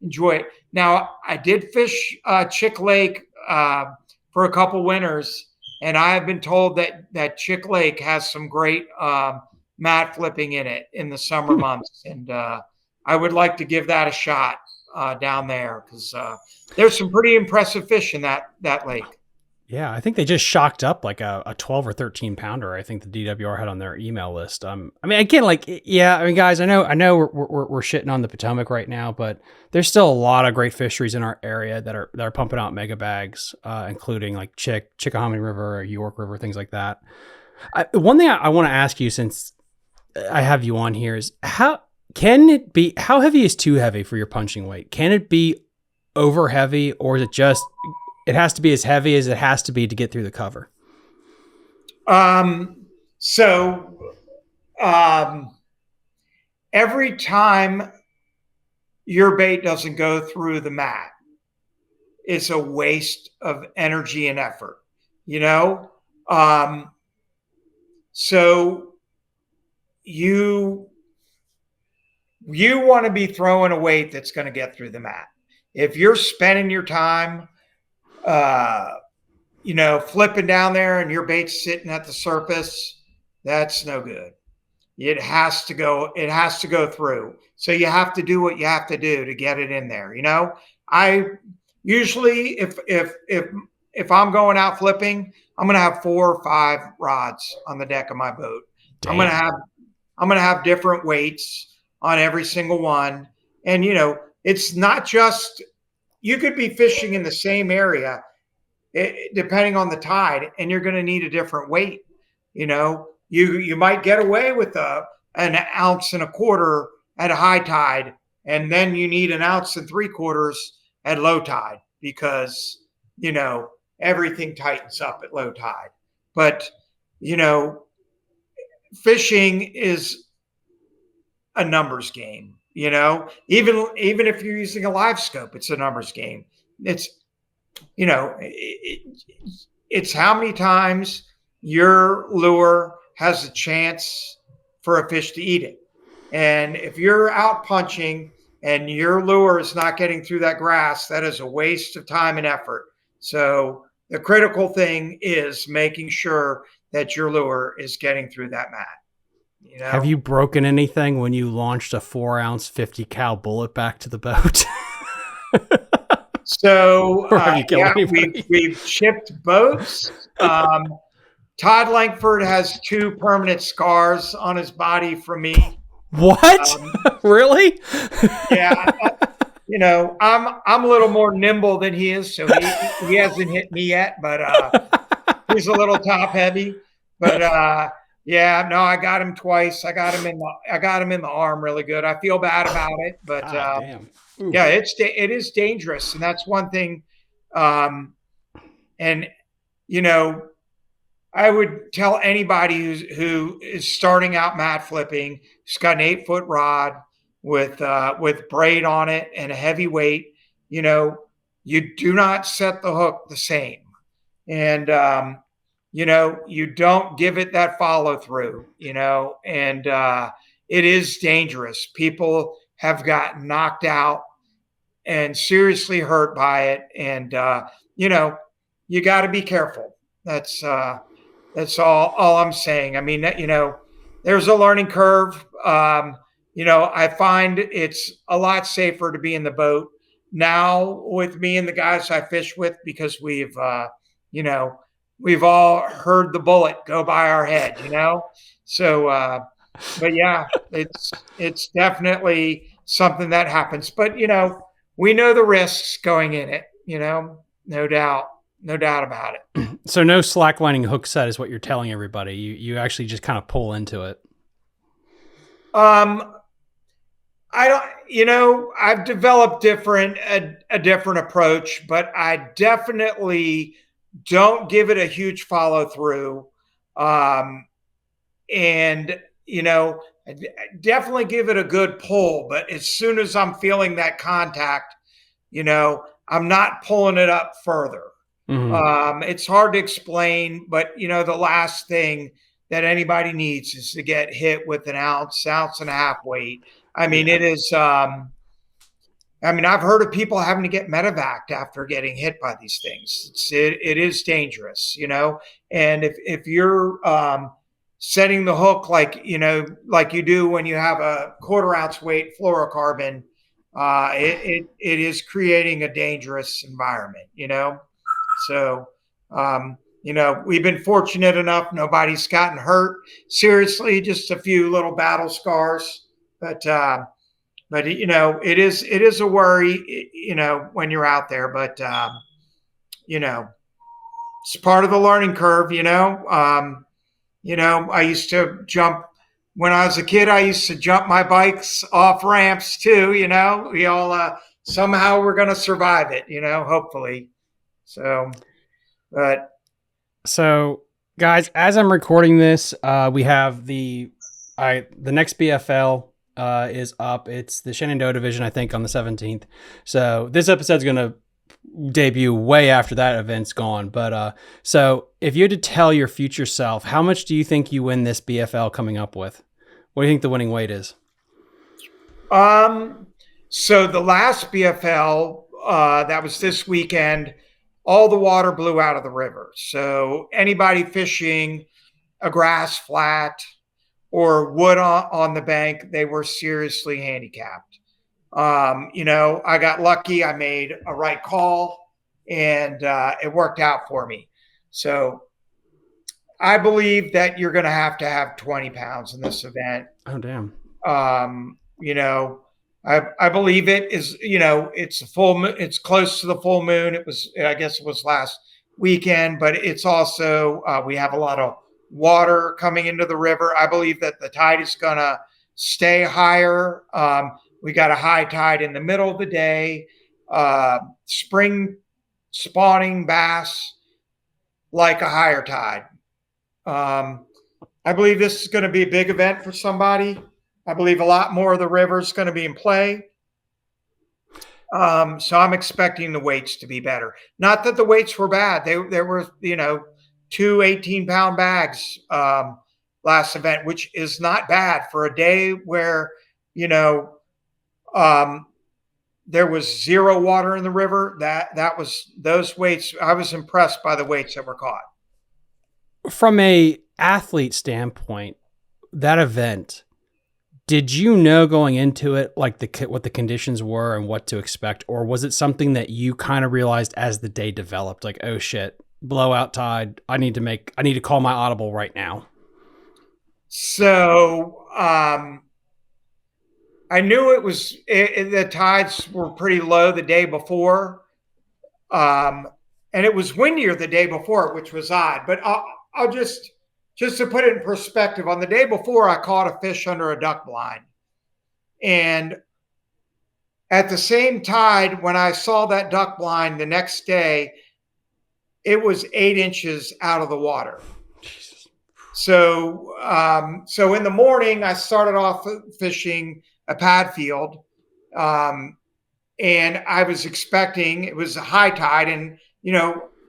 enjoy it. Now, I did fish Chick Lake for a couple winters, and I have been told that Chick Lake has some great mat flipping in it in the summer months, and I would like to give that a shot down there, because there's some pretty impressive fish in that lake. Yeah, I think they just shocked up like a 12 or 13 pounder. I think the DWR had on their email list. Guys, I know we're shitting on the Potomac right now, but there's still a lot of great fisheries in our area that are pumping out mega bags, including like Chickahominy River, or York River, things like that. One thing I want to ask you, since I have you on here is how heavy is too heavy for your punching weight? Can it be over heavy, or is it just, it has to be as heavy as it has to be to get through the cover? So every time your bait doesn't go through the mat, it's a waste of energy and effort, you know? So you want to be throwing a weight that's going to get through the mat. If you're spending your time, flipping down there and your bait's sitting at the surface, that's no good. It has to go through. So you have to do what you have to do to get it in there. I usually, if I'm going out flipping, I'm going to have 4 or 5 rods on the deck of my boat. Damn. I'm going to have different weights on every single one. And, it's not just, you could be fishing in the same area, depending on the tide, and you're going to need a different weight. You might get away with an 1.25 ounces at a high tide, and then you need 1.75 ounces at low tide because, everything tightens up at low tide. But, fishing is a numbers game, even if you're using a live scope, it's a numbers game. It's, it's how many times your lure has a chance for a fish to eat it. And if you're out punching and your lure is not getting through that grass, that is a waste of time and effort. So the critical thing is making sure that your lure is getting through that mat. Have you broken anything when you launched a 4-ounce 50 cal bullet back to the boat? So we've chipped boats. Todd Langford has 2 permanent scars on his body from me. What? Really? Yeah. I'm a little more nimble than he is, so he hasn't hit me yet, but he's a little top heavy. But I got him twice. I got him in the arm really good. I feel bad about it, but damn. Yeah, it is dangerous, and that's one thing. I would tell anybody who is starting out mat flipping, who's got an 8-foot rod with braid on it and a heavy weight, you do not set the hook the same, and you don't give it that follow through, and it is dangerous. People have gotten knocked out and seriously hurt by it, and you got to be careful. That's all I'm saying. I mean, there's a learning curve. I find it's a lot safer to be in the boat now with me and the guys I fish with, because we've all heard the bullet go by our head, So, but yeah, it's definitely something that happens. But we know the risks going in it. No doubt about it. So no slacklining hook set is what you're telling everybody. You actually just kind of pull into it. I don't, I've developed a different approach, but I definitely don't give it a huge follow through. And I definitely give it a good pull, but as soon as I'm feeling that contact, I'm not pulling it up further. Mm-hmm. It's hard to explain, but the last thing that anybody needs is to get hit with an ounce and a half weight. I mean, It is, I've heard of people having to get medevaced after getting hit by these things. It is dangerous, and if you're, setting the hook like you do when you have a 1/4 ounce weight fluorocarbon, it is creating a dangerous environment, So, we've been fortunate enough. Nobody's gotten hurt seriously, just a few little battle scars, but it is a worry, when you're out there, but, it's part of the learning curve, I used to jump when I was a kid, I used to jump my bikes off ramps too. We all somehow we're going to survive it. Hopefully. So, but So, guys, as I'm recording this, we have the next BFL is up. It's the Shenandoah Division, I think, on the 17th. So this episode's going to debut way after that event's gone. But so if you had to tell your future self, how much do you think you win this BFL coming up with? What do you think the winning weight is? So the last BFL that was this weekend, all the water blew out of the river. So anybody fishing a grass flat or wood on the bank, they were seriously handicapped. I got lucky. I made a right call, and it worked out for me. So I believe that you're going to have 20 pounds in this event. Oh, damn. I believe it is, it's a full moon. It's close to the full moon. I guess it was last weekend, but it's also, we have a lot of water coming into the river. I believe that the tide is going to stay higher. We got a high tide in the middle of the day. Spring spawning bass like a higher tide. I believe this is going to be a big event for somebody. I believe a lot more of the river is going to be in play. So I'm expecting the weights to be better. Not that the weights were bad. There were, 2 18-pound bags last event, which is not bad for a day where, there was zero water in the river. That was those weights. I was impressed by the weights that were caught. From a athlete standpoint, that event, did you know going into it, like what the conditions were and what to expect? Or was it something that you kind of realized as the day developed, like, oh shit, blowout tide, I need to call my audible right now? So, I knew the tides were pretty low the day before. And it was windier the day before, which was odd, but I'll just to put it in perspective, on the day before, I caught a fish under a duck blind. And at the same tide, when I saw that duck blind the next day, it was 8 inches out of the water. Jesus. So in the morning, I started off fishing a pad field. And I was expecting, it was a high tide. And,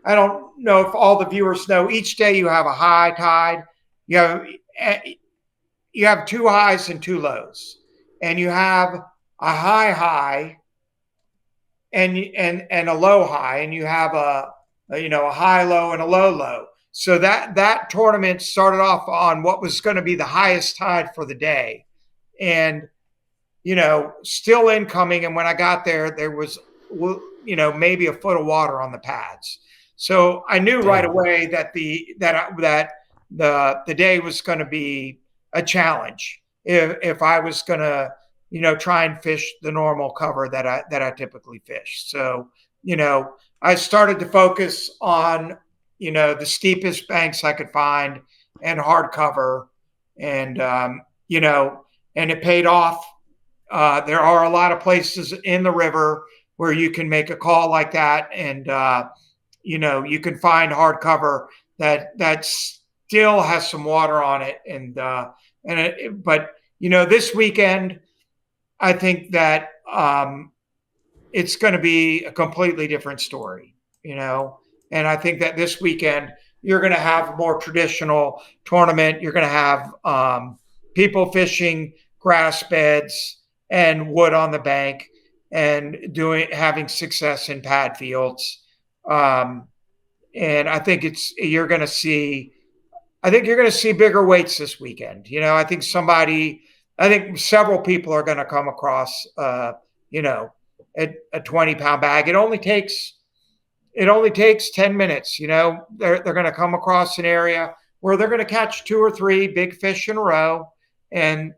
I don't know if all the viewers know, each day you have a high tide. You have 2 highs and 2 lows, and you have a high and a low high, and you have a high low and a low low. So that tournament started off on what was going to be the highest tide for the day, and still incoming. And when I got there was maybe a foot of water on the pads. So I knew right away that the day was going to be a challenge if I was going to, try and fish the normal cover that I typically fish. So, I started to focus on, the steepest banks I could find and hard cover, and and it paid off. There are a lot of places in the river where you can make a call like that, and you can find hard cover that still has some water on it, but this weekend, I think that it's going to be a completely different story, and I think that this weekend you're going to have a more traditional tournament. You're going to have people fishing grass beds and wood on the bank and having success in pad fields. And I think you're going to see bigger weights this weekend. I think several people are going to come across, a 20-pound bag. It only takes 10 minutes. They're going to come across an area where they're going to catch 2 or 3 big fish in a row. And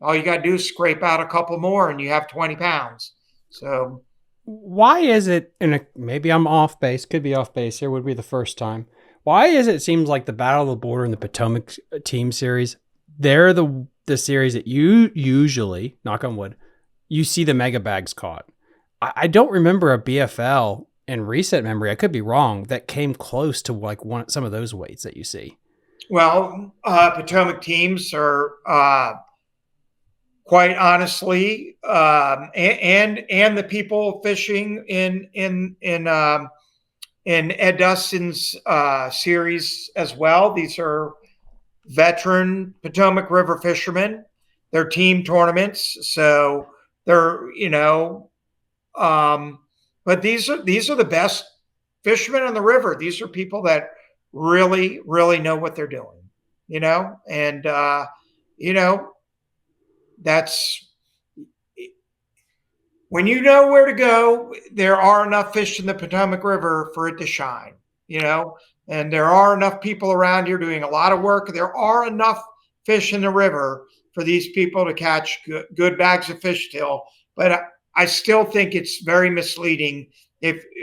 all you got to do is scrape out a couple more and you have 20 pounds. So why is it, maybe I'm off base, could be off base here, would be the first time. Why is it seems like the Battle of the Border and the Potomac team series, they're the series that you usually, knock on wood, you see the mega bags caught. I don't remember a BFL in recent memory, I could be wrong, that came close to like some of those weights that you see. Well, Potomac teams are quite honestly, and the people fishing in Ed Dustin's series as well. These are veteran Potomac River fishermen. They're team tournaments, so they're but these are the best fishermen on the river. These are people that really, really know what they're doing, and that's when you know where to go. There are enough fish in the Potomac River for it to shine, and there are enough people around here doing a lot of work. There are enough fish in the river for these people to catch good bags of fish still. But I still think it's very misleading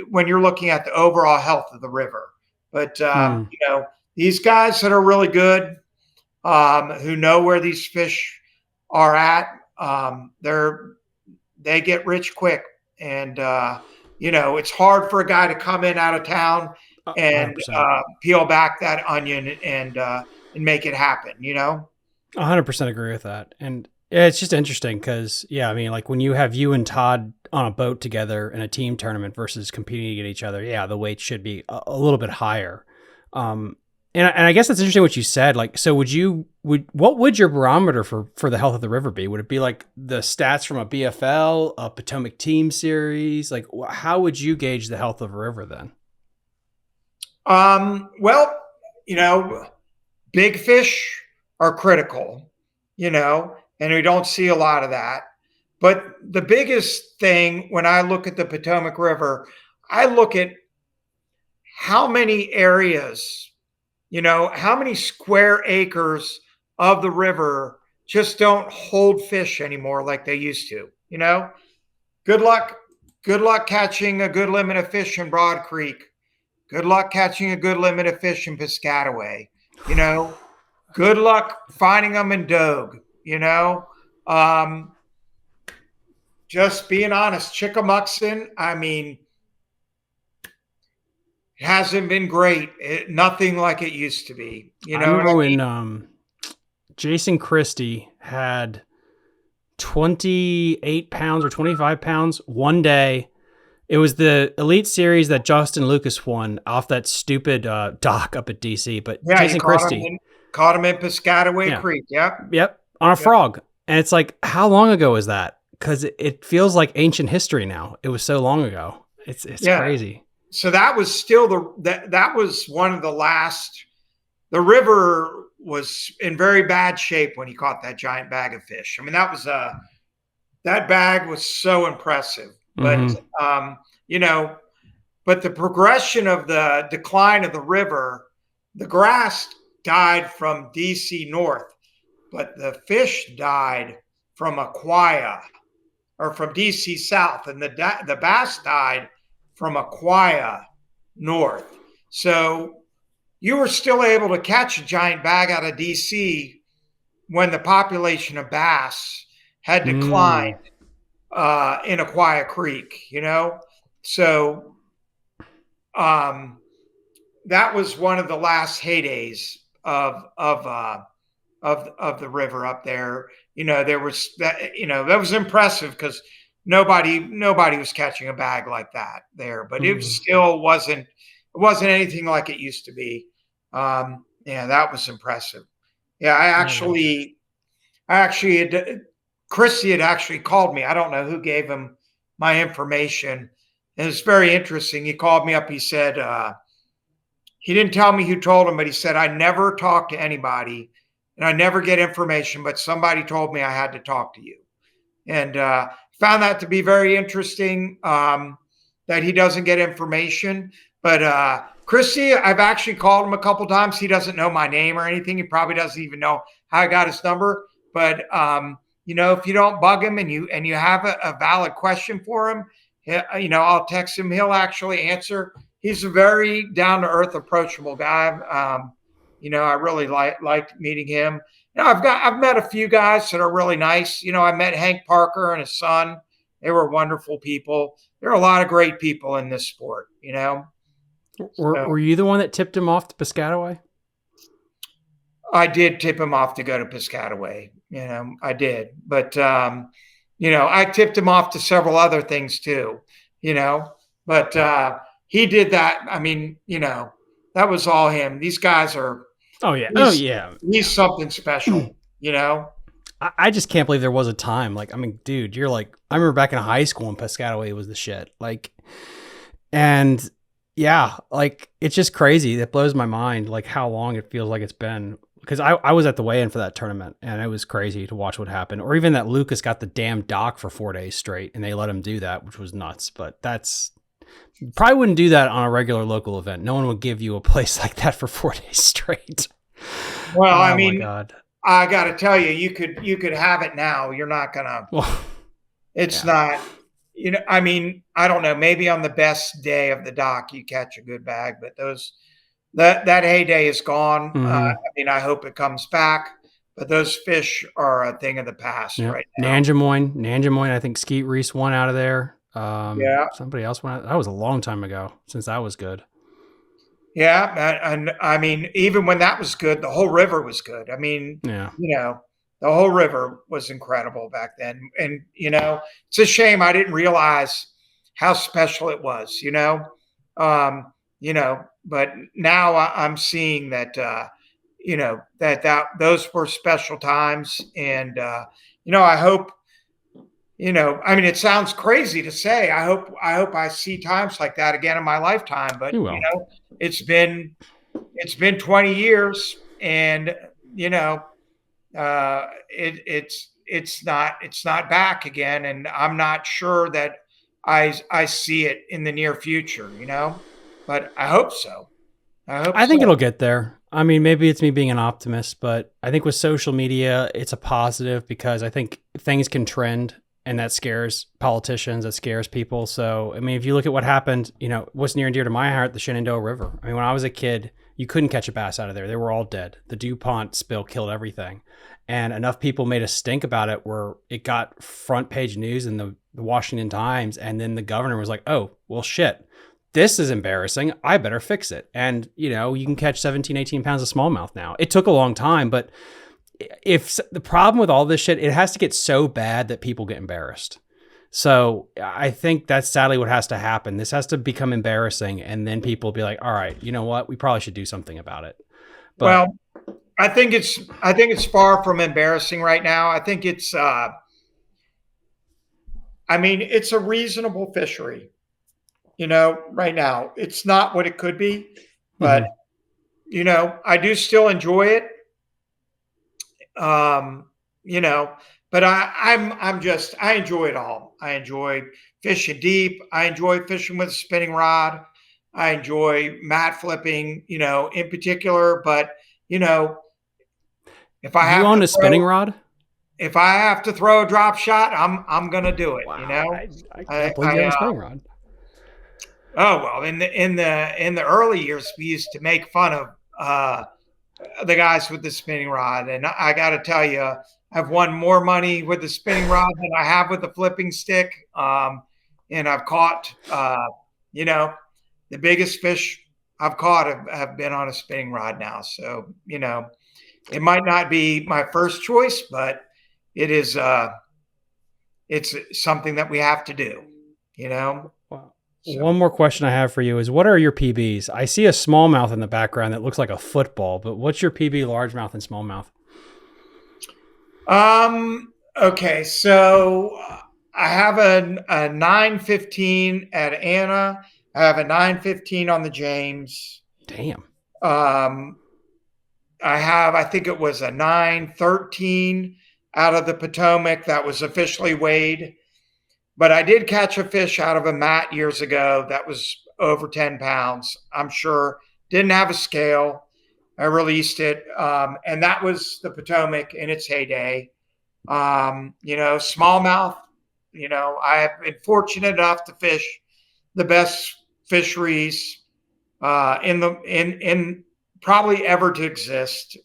when you're looking at the overall health of the river. But these guys that are really good, who know where these fish are at, they get rich quick. And it's hard for a guy to come in out of town and peel back that onion and make it happen. 100% agree with that. And it's just interesting because, like when you have you and Todd on a boat together in a team tournament versus competing against each other, the weight should be a little bit higher. And I guess that's interesting what you said. Like, so what would your barometer for the health of the river be? Would it be like the stats from a BFL, a Potomac team series? Like, how would you gauge the health of a river then? Well, big fish are critical, and we don't see a lot of that. But the biggest thing when I look at the Potomac River, I look at how many areas, how many square acres of the river just don't hold fish anymore like they used to. Good luck catching a good limit of fish in Broad Creek. Good luck catching a good limit of fish in Piscataway. Good luck finding them in Dogue. Just being honest, Chickamuxon, hasn't been great. Nothing like it used to be. I remember when Jason Christie had 28 pounds or 25 pounds one day. It was the Elite Series that Justin Lucas won off that stupid dock up at DC. But Jason Christie caught him in Piscataway Creek. Yep. On a frog. And it's like, how long ago is that? Because it feels like ancient history now. It was so long ago. It's crazy. So that was still that was one of the last. The river was in very bad shape when he caught that giant bag of fish. That bag was so impressive. But but the progression of the decline of the river, the grass died from DC north, but the fish died from Aquia or from DC south, and the bass died from Aquia north. So you were still able to catch a giant bag out of DC when the population of bass had declined in Aquia Creek, So that was one of the last heydays of the river up there. There was that. That was impressive because nobody was catching a bag like that there, but it still wasn't anything like it used to be. That was impressive. Christy had actually called me. I don't know who gave him my information. And it's very interesting. He called me up. He said, he didn't tell me who told him, but he said, I never talk to anybody and I never get information, but somebody told me I had to talk to you. And found that to be very interesting, that he doesn't get information. But Christy, I've actually called him a couple times. He doesn't know my name or anything. He probably doesn't even know how I got his number. But if you don't bug him and you have a valid question for him, I'll text him. He'll actually answer. He's a very down to earth, approachable guy. I really liked meeting him. I've met a few guys that are really nice. I met Hank Parker and his son. They were wonderful people. There are a lot of great people in this sport, Were you the one that tipped him off to Piscataway? I did tip him off to go to Piscataway. I did. But, I tipped him off to several other things too, but he did that. I mean, that was all him. These guys are. Oh, yeah. He's something special, I just can't believe there was a time. Like, I mean, dude, you're like, I remember back in high school when Piscataway was the shit. Like, and yeah, like, it's just crazy. That blows my mind, like, how long it feels like it's been. Because I was at the weigh-in for that tournament, and it was crazy to watch what happened. Or even that Lucas got the damn dock for 4 days straight, and they let him do that, which was nuts. But probably wouldn't do that on a regular local event. No one would give you a place like that for 4 days straight. Well, oh, I mean, my God. I got to tell you, you could have it now. You're not gonna. Well, it's not. I mean, I don't know. Maybe on the best day of the dock, you catch a good bag, but that heyday is gone. Mm-hmm. I mean, I hope it comes back. But those fish are a thing of the past right now. Nanjamoy, I think Skeet Reese won out of there. Yeah. Somebody else went out. That was a long time ago since that was good. Yeah. And I mean, even when that was good, the whole river was good. I mean, yeah. The whole river was incredible back then. And, it's a shame I didn't realize how special it was, but now I'm seeing that, that those were special times. And, I hope, I mean, it sounds crazy to say, I hope I see times like that again in my lifetime, but it's been 20 years and, it's not back again. And I'm not sure that I see it in the near future, but I hope so. I think it'll get there. I mean, maybe it's me being an optimist, but I think with social media, it's a positive because I think things can trend and that scares politicians, that scares people. So, I mean, if you look at what happened, what's near and dear to my heart, the Shenandoah River. I mean, when I was a kid, you couldn't catch a bass out of there. They were all dead. The DuPont spill killed everything. And enough people made a stink about it where it got front page news in the Washington Times. And then the governor was like, oh, well, shit, this is embarrassing. I better fix it. And, you can catch 17, 18 pounds of smallmouth now. It took a long time, but if the problem with all this shit, it has to get so bad that people get embarrassed. So I think that's sadly what has to happen. This has to become embarrassing. And then people will be like, all right, you know what? We probably should do something about it. But, well, I think it's far from embarrassing right now. I think it's, it's a reasonable fishery, right now. It's not what it could be, but, I do still enjoy it. But I enjoy it all. I enjoy fishing deep. I enjoy fishing with a spinning rod. I enjoy mat flipping, in particular, but, if I have own a spinning rod, if I have to throw a drop shot, I'm going to do it. Wow. I can't believe you have a spinning rod. Oh, well, in the early years, we used to make fun of, the guys with the spinning rod. And I got to tell you, I've won more money with the spinning rod than I have with the flipping stick. And I've caught, the biggest fish I've caught have been on a spinning rod now. So, it might not be my first choice, but it is, it's something that we have to do, Wow. So. One more question I have for you is, what are your PBs? I see a smallmouth in the background that looks like a football, but what's your PB largemouth and smallmouth? Okay, so I have a 915 at Anna. I have a 915 on the James. Damn. I think it was a 913 out of the Potomac that was officially weighed. But I did catch a fish out of a mat years ago that was over 10 pounds. I'm sure. Didn't have a scale. I released it. And that was the Potomac in its heyday. Smallmouth, I have been fortunate enough to fish the best fisheries in probably ever to exist.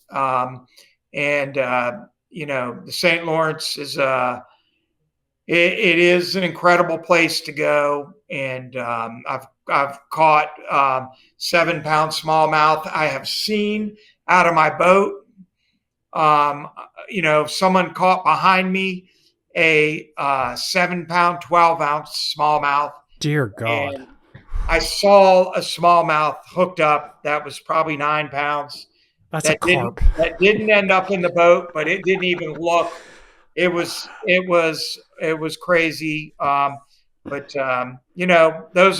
And, the St. Lawrence is, it is an incredible place to go. And I've caught 7-pound smallmouth. I have seen out of my boat. Someone caught behind me a 7-pound, 12-ounce smallmouth. Dear God. And I saw a smallmouth hooked up that was probably 9 pounds. That's a carp. That didn't end up in the boat, but it didn't even look. It was crazy. Those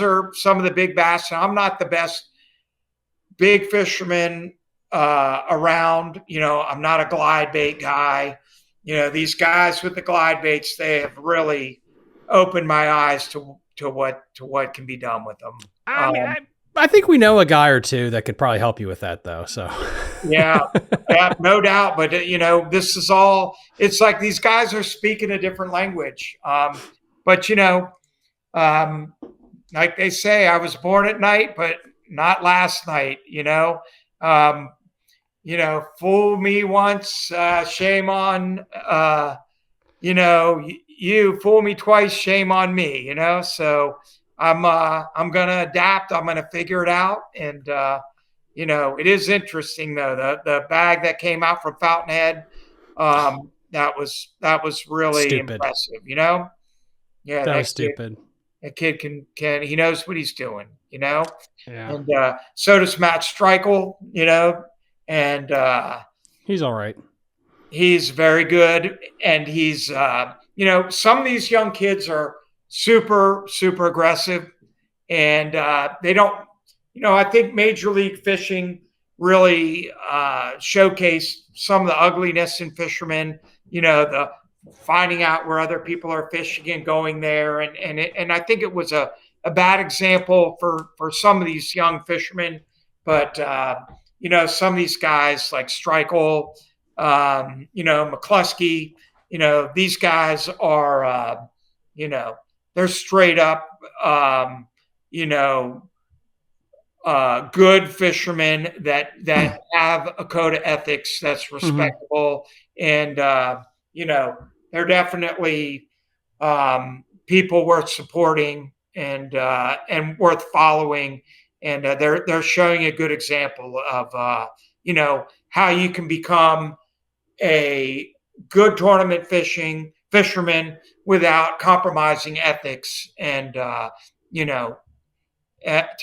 are some of the big bass. I'm not the best big fisherman around. I'm not a glide bait guy. These guys with the glide baits, they have really opened my eyes to what can be done with them. I think we know a guy or two that could probably help you with that, though. So yeah, no doubt. But this is all. It's like these guys are speaking a different language. But like they say, I was born at night, but not last night. Fool me once, shame on. You fool me twice, shame on me. So I'm gonna adapt. I'm gonna figure it out. And it is interesting though. The bag that came out from Fountainhead, that was really stupid. Impressive. Yeah, that was stupid. That kid can he knows what he's doing. Yeah. And so does Matt Streichel. And he's all right. He's very good, and he's some of these young kids are super, super aggressive, and they don't. I think Major League Fishing really showcased some of the ugliness in fishermen. The finding out where other people are fishing and going there, and I think it was a bad example for some of these young fishermen. But some of these guys like Streichel, McCluskey, these guys are, they're straight up, good fishermen that have a code of ethics that's respectable. Mm-hmm. And, they're definitely people worth supporting and worth following. And they're showing a good example of, how you can become a good tournament fisherman without compromising ethics. And, to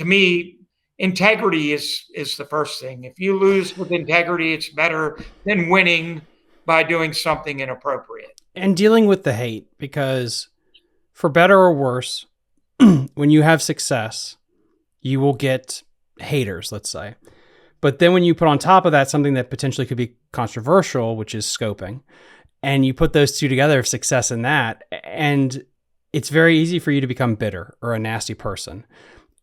me, integrity is the first thing. If you lose with integrity, it's better than winning by doing something inappropriate. And dealing with the hate, because for better or worse, when you have success, you will get haters, let's say. But then when you put on top of that something that potentially could be controversial, which is scoping, and you put those two together of success in that, and it's very easy for you to become bitter or a nasty person.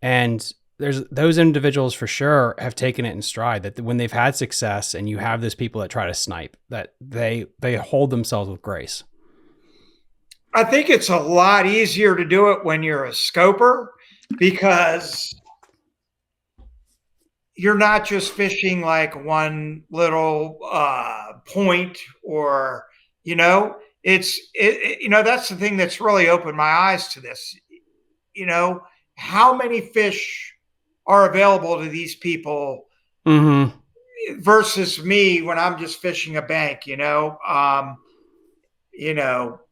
And there's those individuals for sure have taken it in stride, that when they've had success and you have those people that try to snipe, that they hold themselves with grace. I think it's a lot easier to do it when you're a scoper, because you're not just fishing like one little point, or that's the thing that's really opened my eyes to this. How many fish are available to these people versus me when I'm just fishing a bank?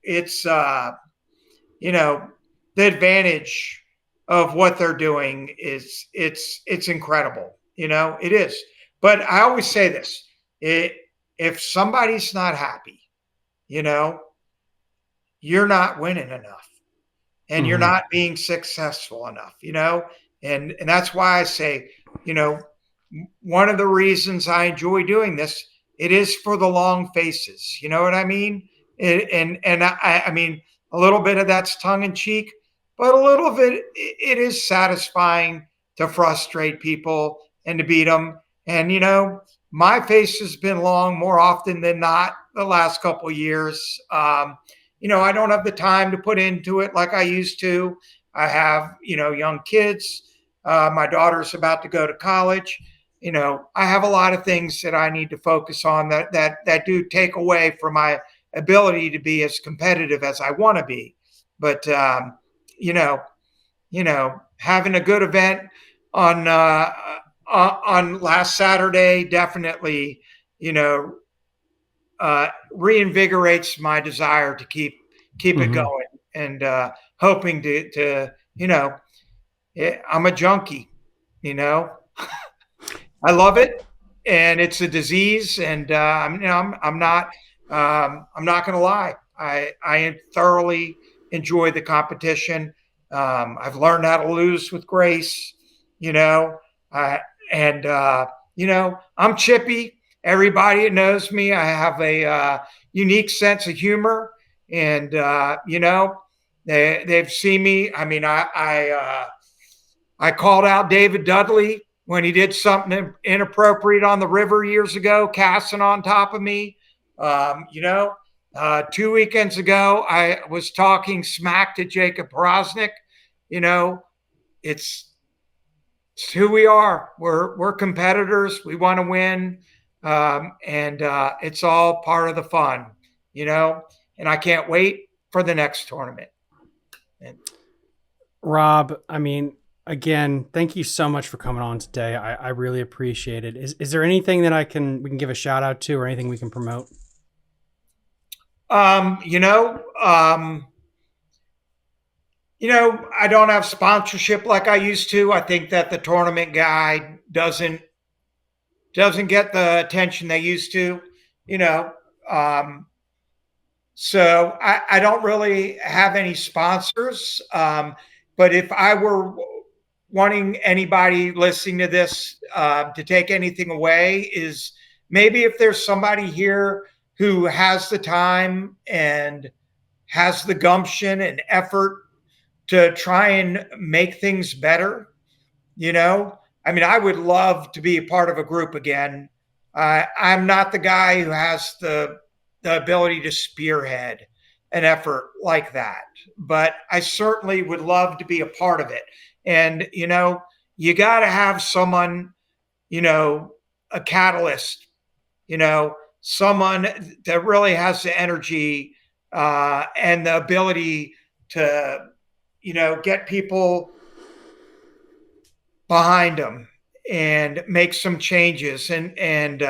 It's the advantage of what they're doing is it's incredible. It is. But I always say this: if somebody's not happy, you're not winning enough, and you're not being successful enough. And that's why I say, one of the reasons I enjoy doing this, it is for the long faces. You know what I mean? I mean, a little bit of that's tongue in cheek, but a little of it is satisfying to frustrate people and to beat them. And, my face has been long more often than not the last couple of years. I don't have the time to put into it like I used to. I have, young kids. My daughter's about to go to college, I have a lot of things that I need to focus on that do take away from my ability to be as competitive as I want to be. But you know, having a good event on last Saturday definitely, reinvigorates my desire to keep it Mhm. going, and hoping to I'm a junkie, you know. I love it, and it's a disease, and I'm not going to lie. I thoroughly enjoy the competition. I've learned how to lose with grace, you know, uh, and I'm chippy. Everybody that knows me, I have a unique sense of humor, and they've seen me. I mean, I called out David Dudley when he did something inappropriate on the river years ago, casting on top of me. 2 weekends ago, I was talking smack to Jacob Porosnik. You know, it's, it's who we are. We're competitors. We want to win, and it's all part of the fun. And I can't wait for the next tournament. And Rob, I mean, again, thank you so much for coming on today. I really appreciate it. Is there anything that we can give a shout out to, or anything we can promote? um, you know, um, I don't have sponsorship like I used to. I think that the tournament guy doesn't get the attention they used to. You know, um, so I don't really have any sponsors. But if I were wanting anybody listening to this to take anything away, is maybe if there's somebody here who has the time and has the gumption and effort to try and make things better. I mean, I would love to be a part of a group again. I'm not the guy who has the ability to spearhead an effort like that, but I certainly would love to be a part of it. And you got to have someone, a catalyst, someone that really has the energy and the ability to get people behind them and make some changes. And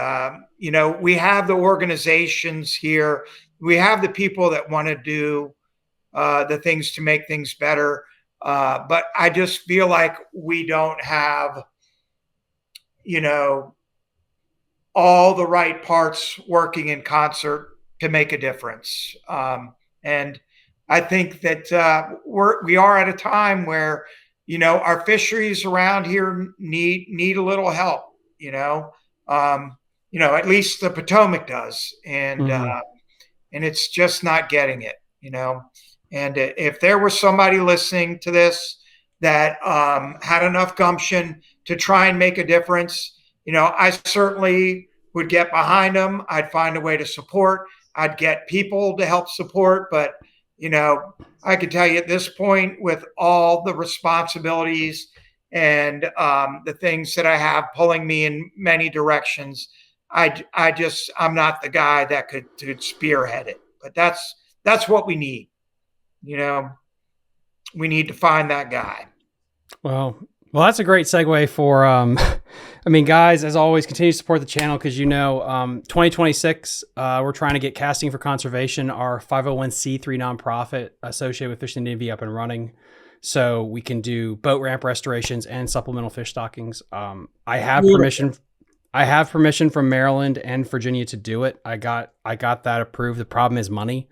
we have the organizations here. We have the people that want to do the things to make things better. But I just feel like we don't have, you know, all the right parts working in concert to make a difference. And I think that we are at a time where our fisheries around here need a little help. At least the Potomac does, Mhm. and it's just not getting it. And if there was somebody listening to this that had enough gumption to try and make a difference, I certainly would get behind them. I'd find a way to support. I'd get people to help support. But, I can tell you at this point, with all the responsibilities and the things that I have pulling me in many directions, I'm not the guy that could spearhead it. But that's what we need. We need to find that guy. Well, that's a great segue for, I mean, guys, as always, continue to support the channel because 2026, we're trying to get Casting for Conservation, our 501c3 nonprofit associated with Fishing the DMV, up and running, so we can do boat ramp restorations and supplemental fish stockings. I have permission. I have permission from Maryland and Virginia to do it. I got that approved. The problem is money.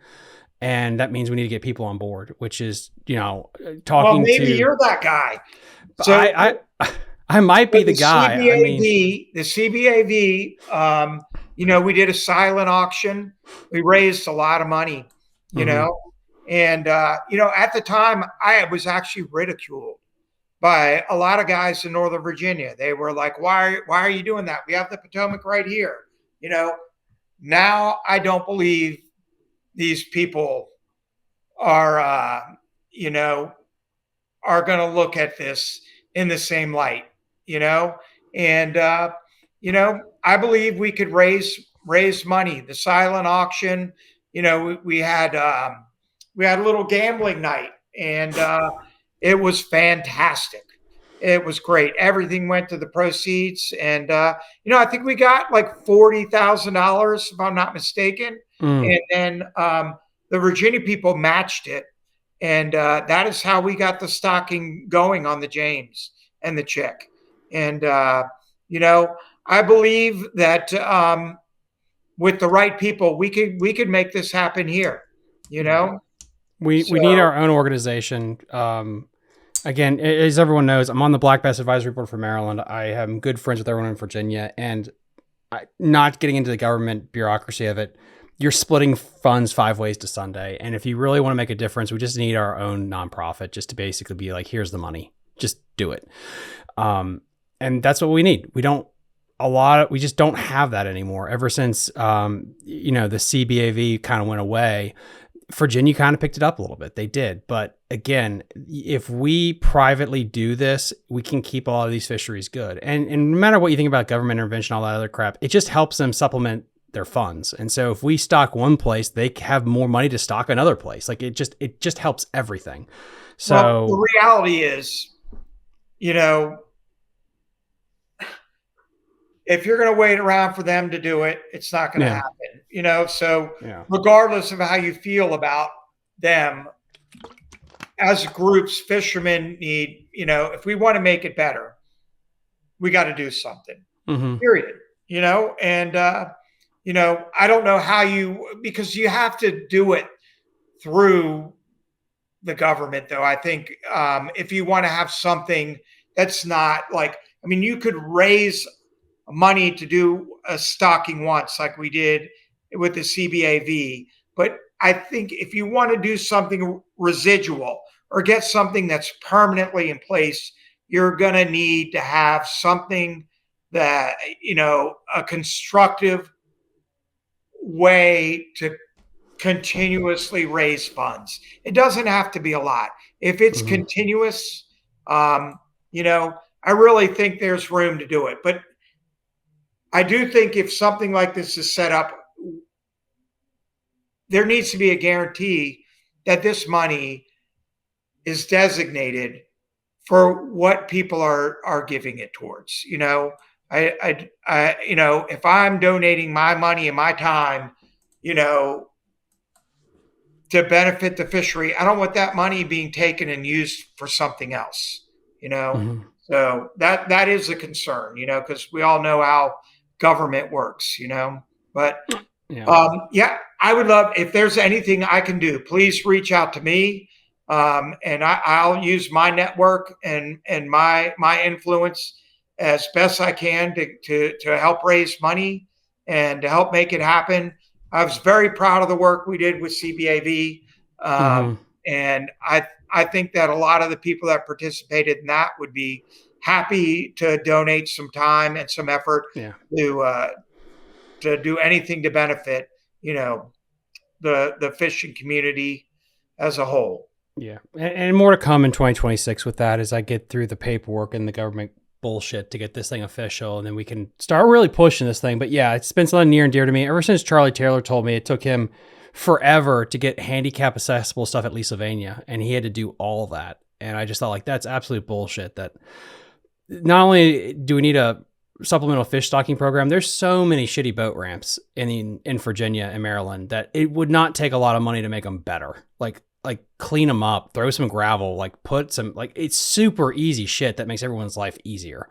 And that means we need to get people on board, which is, talking well, maybe to. You're that guy. So I might be the guy. CBAV, I mean, the CBAV, we did a silent auction. We raised a lot of money, and at the time I was actually ridiculed by a lot of guys in Northern Virginia. They were like, why are you doing that? We have the Potomac right here. Now I don't believe these people are, are going to look at this in the same light, and I believe we could raise money. The silent auction, we had a little gambling night, and it was fantastic. It was great. Everything went to the proceeds, and I think we got like $40,000, if I'm not mistaken. And then the Virginia people matched it, and that is how we got the stocking going on the James and the Chick. And I believe that with the right people, we could make this happen here. We need our own organization. Again, as everyone knows, I'm on the Black Bass Advisory Board for Maryland. I am good friends with everyone in Virginia, and not getting into the government bureaucracy of it, you're splitting funds 5 ways to Sunday. And if you really want to make a difference, we just need our own nonprofit just to basically be like, here's the money, just do it. And that's what we need. We just don't have that anymore. Ever since, the CBAV kind of went away, Virginia kind of picked it up a little bit. They did. But again, if we privately do this, we can keep a lot of these fisheries good. And no matter what you think about government intervention, all that other crap, it just helps them supplement their funds. And so if we stock one place, they have more money to stock another place. Like it just helps everything. So the reality is, if you're going to wait around for them to do it, it's not going to happen, so regardless of how you feel about them as groups, fishermen need, if we want to make it better, we got to do something, period, and, I don't know how because you have to do it through the government, though. I think if you want to have something that's not like, you could raise money to do a stocking once like we did with the CBAV. But I think if you want to do something residual or get something that's permanently in place, you're going to need to have something that, a constructive way to continuously raise funds. It doesn't have to be a lot. If it's continuous, I really think there's room to do it. But I do think if something like this is set up, there needs to be a guarantee that this money is designated for what people are giving it towards. If I'm donating my money and my time, to benefit the fishery, I don't want that money being taken and used for something else. So that is a concern. Because we all know how government works, but I would love, if there's anything I can do, please reach out to me. And I'll use my network and my influence as best I can to help raise money and to help make it happen. I was very proud of the work we did with CBAV. And I think that a lot of the people that participated in that would be happy to donate some time and some effort to do anything to benefit, the fishing community as a whole. Yeah. And more to come in 2026 with that as I get through the paperwork and the government bullshit to get this thing official. And then we can start really pushing this thing. But yeah, it's been something near and dear to me ever since Charlie Taylor told me it took him forever to get handicap accessible stuff at Sylvania. And he had to do all that. And I just thought like, that's absolute bullshit. That not only do we need a supplemental fish stocking program, there's so many shitty boat ramps in Virginia and Maryland that it would not take a lot of money to make them better. Like clean them up, throw some gravel, put some, it's super easy shit that makes everyone's life easier.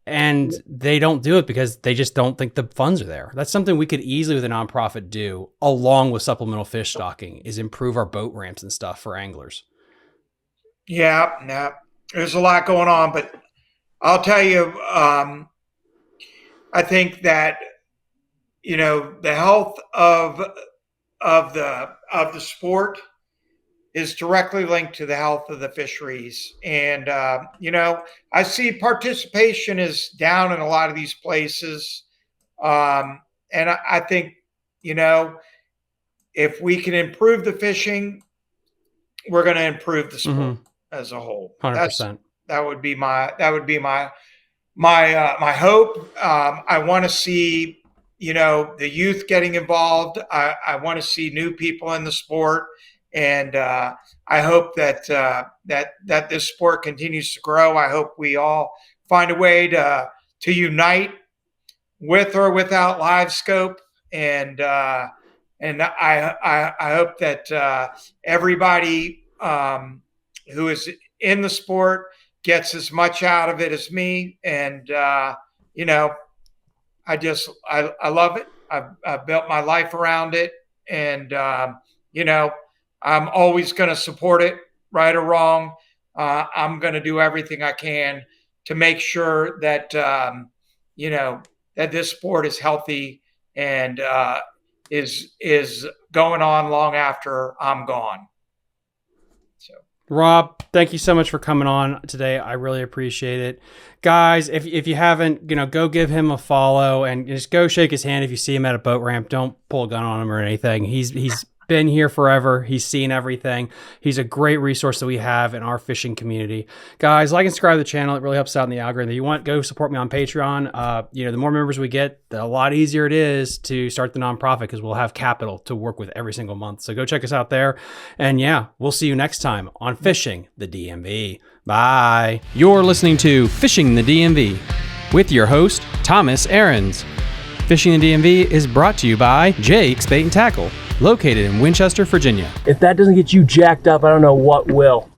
And they don't do it because they just don't think the funds are there. That's something we could easily with a nonprofit do along with supplemental fish stocking is improve our boat ramps and stuff for anglers. Yeah. There's a lot going on, but I'll tell you, I think that, the health of the sport is directly linked to the health of the fisheries. And, I see participation is down in a lot of these places. And I think, if we can improve the fishing, we're going to improve the sport as a whole. 100%. That would be my my hope. I want to see, the youth getting involved. I want to see new people in the sport, and I hope that this sport continues to grow. I hope we all find a way to unite with or without live scope, and I hope that everybody who is in the sport gets as much out of it as me. And I love it. I've built my life around it, and I'm always going to support it, right or wrong. I'm going to do everything I can to make sure that that this sport is healthy and is going on long after I'm gone. So, Rob, thank you so much for coming on today. I really appreciate it. Guys, if you haven't, go give him a follow and just go shake his hand if you see him at a boat ramp. Don't pull a gun on him or anything. He's been here forever. He's seen everything. He's a great resource that we have in our fishing community. Guys, like and subscribe to the channel. It really helps out in the algorithm. If you want, go support me on Patreon. The more members we get, the a lot easier it is to start the nonprofit because we'll have capital to work with every single month. So go check us out there. And yeah, we'll see you next time on Fishing the DMV. Bye. You're listening to Fishing the DMV with your host, Thomas Ahrens. Fishing the DMV is brought to you by Jake's Bait and Tackle, located in Winchester, Virginia. If that doesn't get you jacked up, I don't know what will.